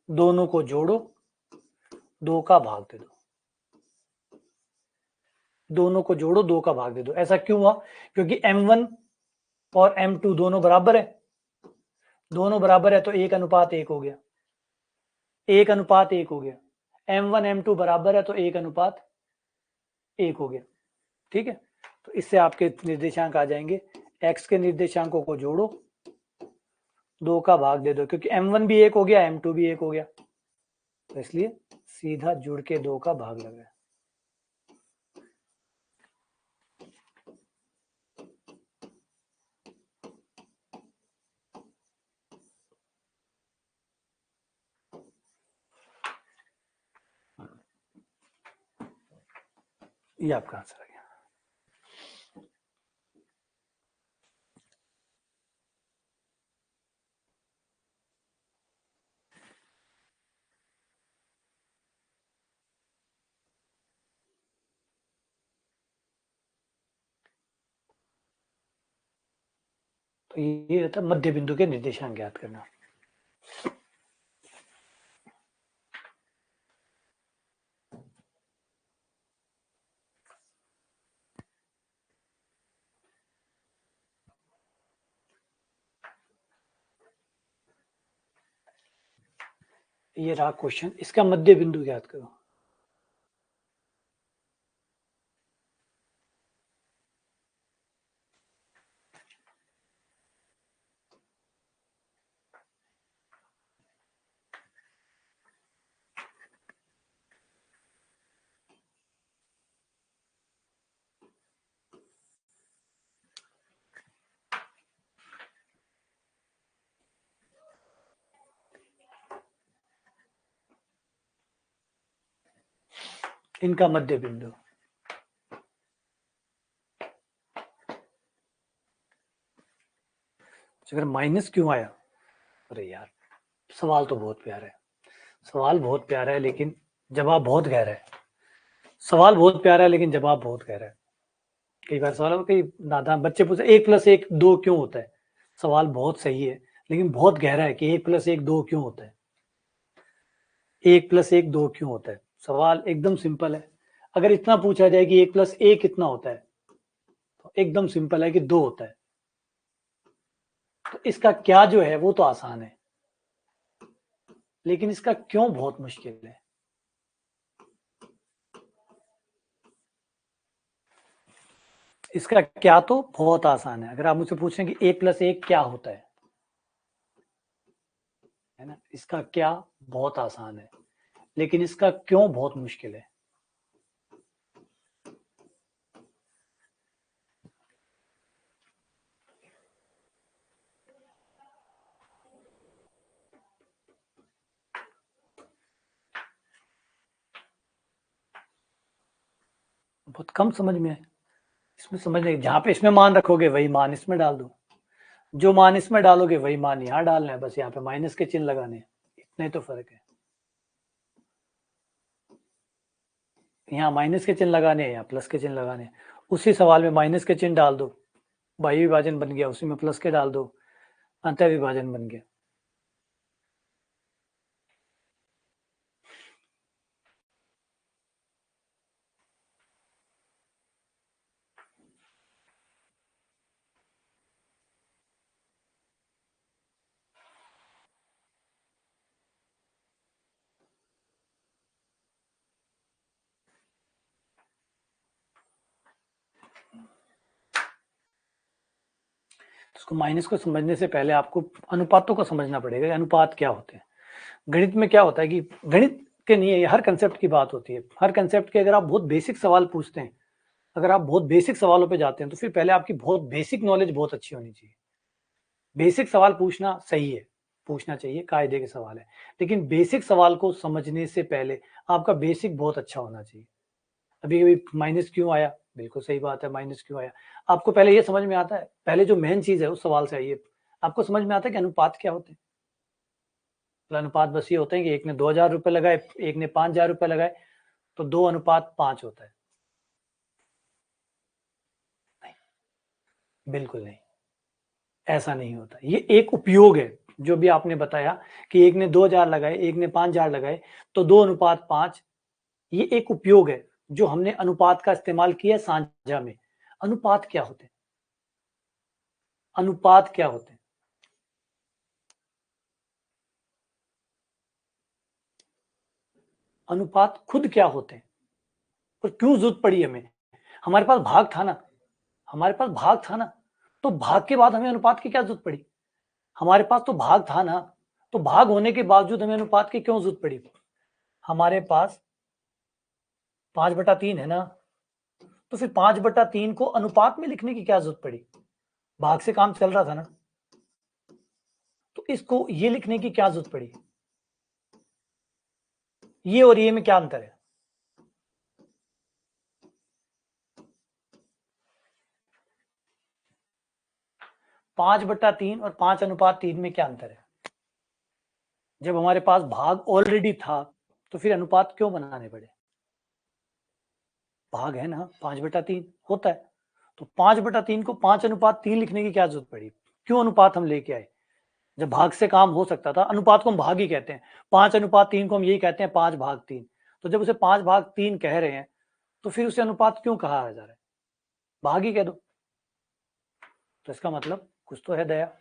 दोनों को जोड़ो, 2 का भाग दे दो, दोनों को जोड़ो, 2 का भाग दे दो। ऐसा क्यों हुआ? क्योंकि m1 और m2 दोनों बराबर है, दोनों बराबर है तो 1:1 हो गया, 1:1 हो गया। m1 m2 बराबर है तो 1:1 हो गया। ठीक है, तो इससे आपके निर्देशांक आ जाएंगे। x के निर्देशांकों को जोड़ो, 2 का भाग दे दो, क्योंकि m1 भी 1 हो गया, m2 भी 1 हो गया, तो इसलिए सीधा जुड़ के 2 का भाग लगा। ये आपका आंसर आ गया। तो ये रहता है मध्य बिंदु के निर्देशांक ज्ञात करना। ये रहा क्वेश्चन, इसका मध्य बिंदु ज्ञात करो। इनका मध्य बिंदु, अगर माइनस क्यों आया? अरे यार, सवाल तो बहुत प्यारा है, सवाल बहुत प्यारा है, लेकिन जवाब बहुत गहरा है। सवाल बहुत प्यारा है लेकिन जवाब बहुत गहरा है। कई बार सवाल कई नादान बच्चे पूछे 1+1 2 क्यों होता है? सवाल बहुत सही है लेकिन बहुत गहरा है कि 1+1 2 क्यों होता है, 1+1 2 क्यों होता है। सवाल एकदम सिंपल है। अगर इतना पूछा जाए कि 1+1 कितना होता है, तो एकदम सिंपल है कि 2 होता है। तो इसका क्या जो है वो तो आसान है, लेकिन इसका क्यों बहुत मुश्किल है। इसका क्या तो बहुत आसान है। अगर आप मुझसे पूछें कि 1+1 क्या होता है ना, इसका क्या बहुत आसान है, लेकिन इसका क्यों बहुत मुश्किल है। बहुत कम समझ में है। इसमें समझ नहीं, जहां पे इसमें मान रखोगे वही मान इसमें डाल दो, जो मान इसमें डालोगे वही मान यहाँ डालना है, बस यहाँ पे माइनस के चिन्ह लगाने हैं, इतना ही तो फर्क है। यहाँ माइनस के चिन्ह लगाने हैं, यहाँ प्लस के चिन्ह लगाने हैं। उसी सवाल में माइनस के चिन्ह डाल दो, बाह्य विभाजन बन गया, उसी में प्लस के डाल दो, अंतः विभाजन बन गया। उसको माइनस को समझने से पहले आपको अनुपातों को समझना पड़ेगा। अनुपात क्या होते हैं? गणित में क्या होता है कि गणित के नहीं है, हर कंसेप्ट की बात होती है। हर कंसेप्ट के अगर आप बहुत बेसिक सवाल पूछते हैं, अगर आप बहुत बेसिक सवालों पे जाते हैं, तो फिर पहले आपकी बहुत बेसिक नॉलेज बहुत अच्छी होनी चाहिए। बेसिक सवाल पूछना सही है, पूछना चाहिए, कायदे के सवाल है, लेकिन बेसिक सवाल को समझने से पहले आपका बेसिक बहुत अच्छा होना चाहिए। अभी अभी माइनस क्यों आया, बिल्कुल सही बात है, माइनस क्यों आया, आपको पहले ये समझ में आता है। पहले जो मेन चीज है उस सवाल से आइए, आपको समझ में आता है कि अनुपात क्या होते हैं। अनुपात बस ये होते हैं कि एक ने 2,000 रुपए लगाए, एक ने 5,000 रुपए लगाए, तो 2:5 होता है। नहीं, बिल्कुल नहीं, ऐसा नहीं होता। ये एक उपयोग है, जो भी आपने बताया कि एक ने 2,000 लगाए, एक ने 5,000 लगाए, तो 2:5, ये एक उपयोग है। जो हमने अनुपात का इस्तेमाल किया सांझा में। अनुपात क्या होते हैं? अनुपात क्या होते हैं? अनुपात खुद क्या होते हैं और क्यों जरूरत पड़ी हमें? हमारे पास भाग था ना, हमारे पास भाग था ना, तो भाग के बाद हमें अनुपात की क्या जरूरत पड़ी? हमारे पास तो भाग था ना, तो भाग होने के बावजूद हमें अनुपात की क्यों जरूरत पड़ी? हमारे पास 5/3 है ना, तो फिर 5/3 को अनुपात में लिखने की क्या जरूरत पड़ी? भाग से काम चल रहा था ना, तो इसको ये लिखने की क्या जरूरत पड़ी? ये और ये में क्या अंतर है? 5/3 और 5:3 में क्या अंतर है? जब हमारे पास भाग ऑलरेडी था तो फिर अनुपात क्यों बनाने पड़े? भाग है ना, 5/3 होता है, तो 5/3 को 5:3 लिखने की क्या जरूरत पड़ी? क्यों अनुपात हम लेके आए जब भाग से काम हो सकता था? अनुपात को हम भाग ही कहते हैं, 5:3 को हम यही कहते हैं 5/3। तो जब उसे 5/3 कह रहे हैं तो फिर उसे अनुपात क्यों कहा जा रहा है? भाग ही कह दो। तो इसका मतलब कुछ तो है दया।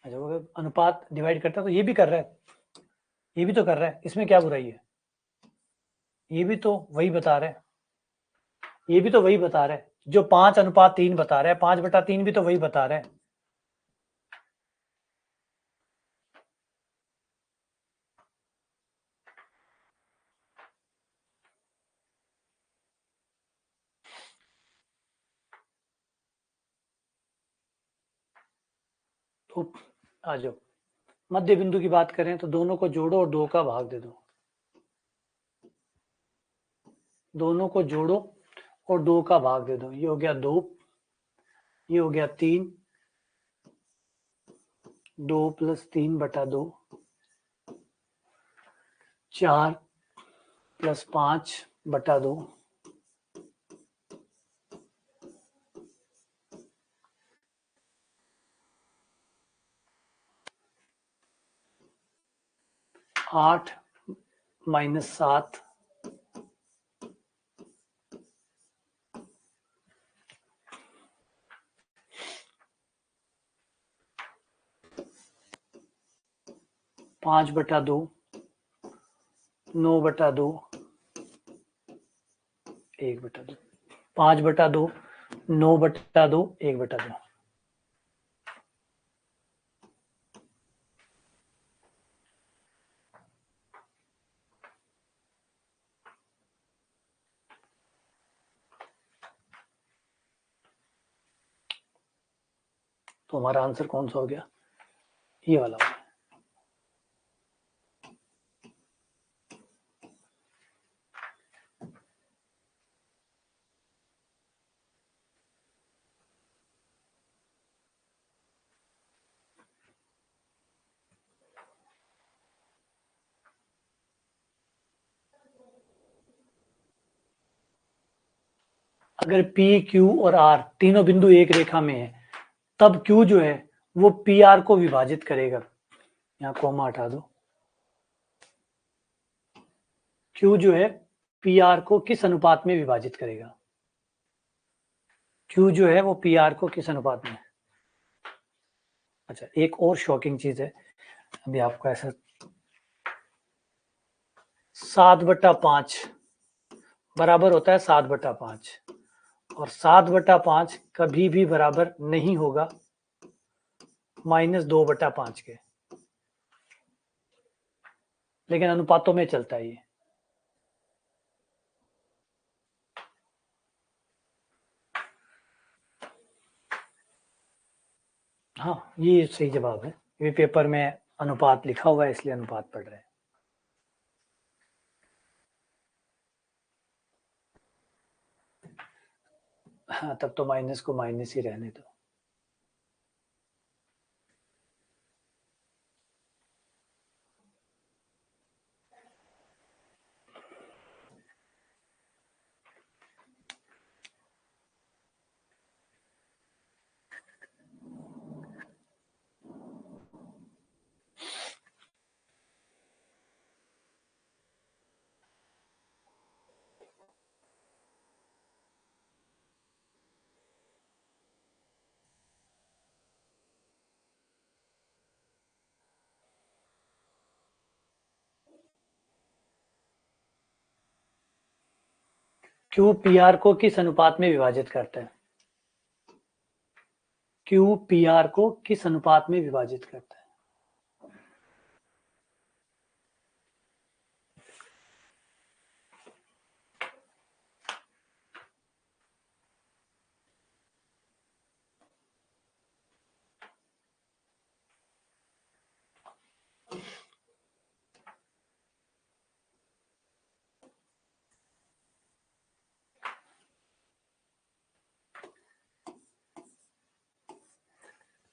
अच्छा, वो अनुपात डिवाइड करता है तो ये भी कर रहा है, ये भी तो कर रहा है, इसमें क्या बुराई है? ये भी तो वही बता रहा है, ये भी तो वही बता रहा है जो 5:3 बता रहा है, 5/3 भी तो वही बता रहा है। तो आ जाओ, मध्य बिंदु की बात करें तो दोनों को जोड़ो और 2 का भाग दे दो। दोनों को जोड़ो और 2 का भाग दे दो। ये हो गया 2, ये हो गया 3, 2 + 3/2, 4 + 5/2, 8 - 7, 5/2, 9/2, 1/2, 5/2, 9/2, 1/2। तो हमारा आंसर कौन सा हो गया? ये वाला हो गया। अगर P, Q और R तीनों बिंदु एक रेखा में है तब Q जो है वो PR को विभाजित करेगा। यहाँ कॉमा हटा दो। Q जो है PR को किस अनुपात में विभाजित करेगा? Q जो है वो PR को किस अनुपात में? अच्छा, एक और शॉकिंग चीज है, अभी आपको ऐसा 7/5 बराबर होता है 7/5 और 7/5 कभी भी बराबर नहीं होगा -2/5 के, लेकिन अनुपातों में चलता है ये। हाँ, ये सही जवाब है। ये पेपर में अनुपात लिखा हुआ है इसलिए अनुपात पढ़ रहे हैं। हाँ, तब तो माइनस को माइनस ही रहने दो। क्यू पी आर को किस अनुपात में विभाजित करता है? क्यू पी आर को किस अनुपात में विभाजित करता है?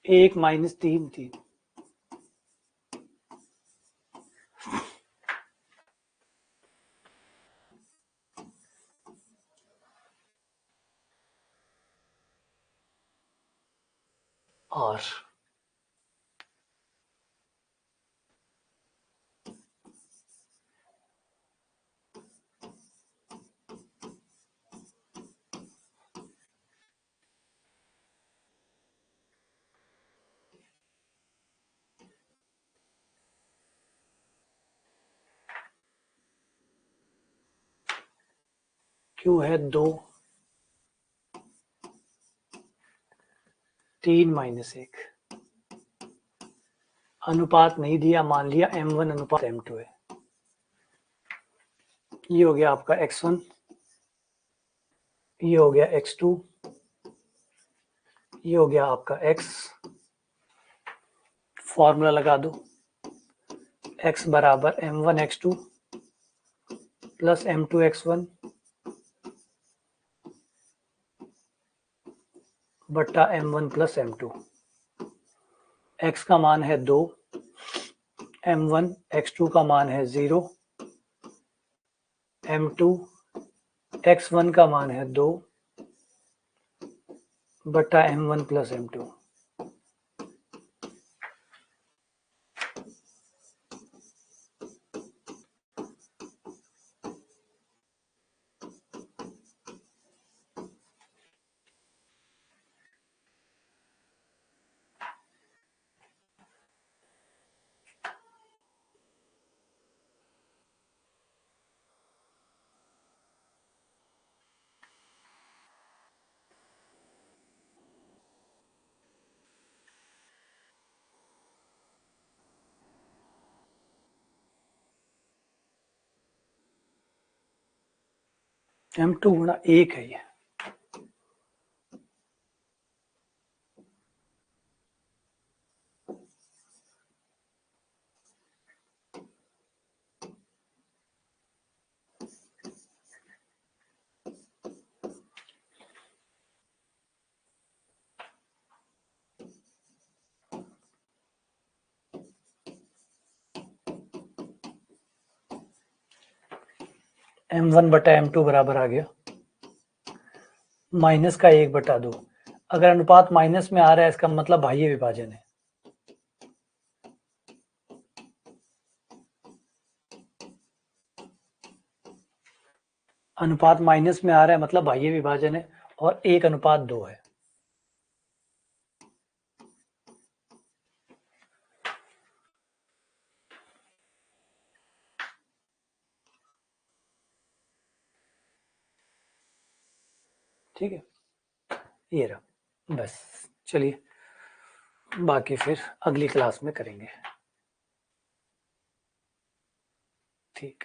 एक माइनस तीन थी। और क्यू है 2, 3 माइनस 1। अनुपात नहीं दिया, मान लिया m1 अनुपात m2 है। ये हो गया आपका x1, ये हो गया x2, ये हो गया आपका x। फॉर्मूला लगा दो, x बराबर m1 x2 plus m2 x1 बट्टा m1 प्लस m2। x का मान है 2, m1 x2 का मान है 0, m2 x1 का मान है 2 बट्टा m1 प्लस m2। m2 गुणा 1 है ये। m1 बटा m2 बराबर आ गया माइनस का 1 बटा 2। अगर अनुपात माइनस में आ रहा है इसका मतलब बाह्य विभाजन है। अनुपात माइनस में आ रहा है मतलब बाह्य विभाजन है, और 1:2 है। ठीक है, ये रहा बस। चलिए बाकी फिर अगली क्लास में करेंगे। ठीक।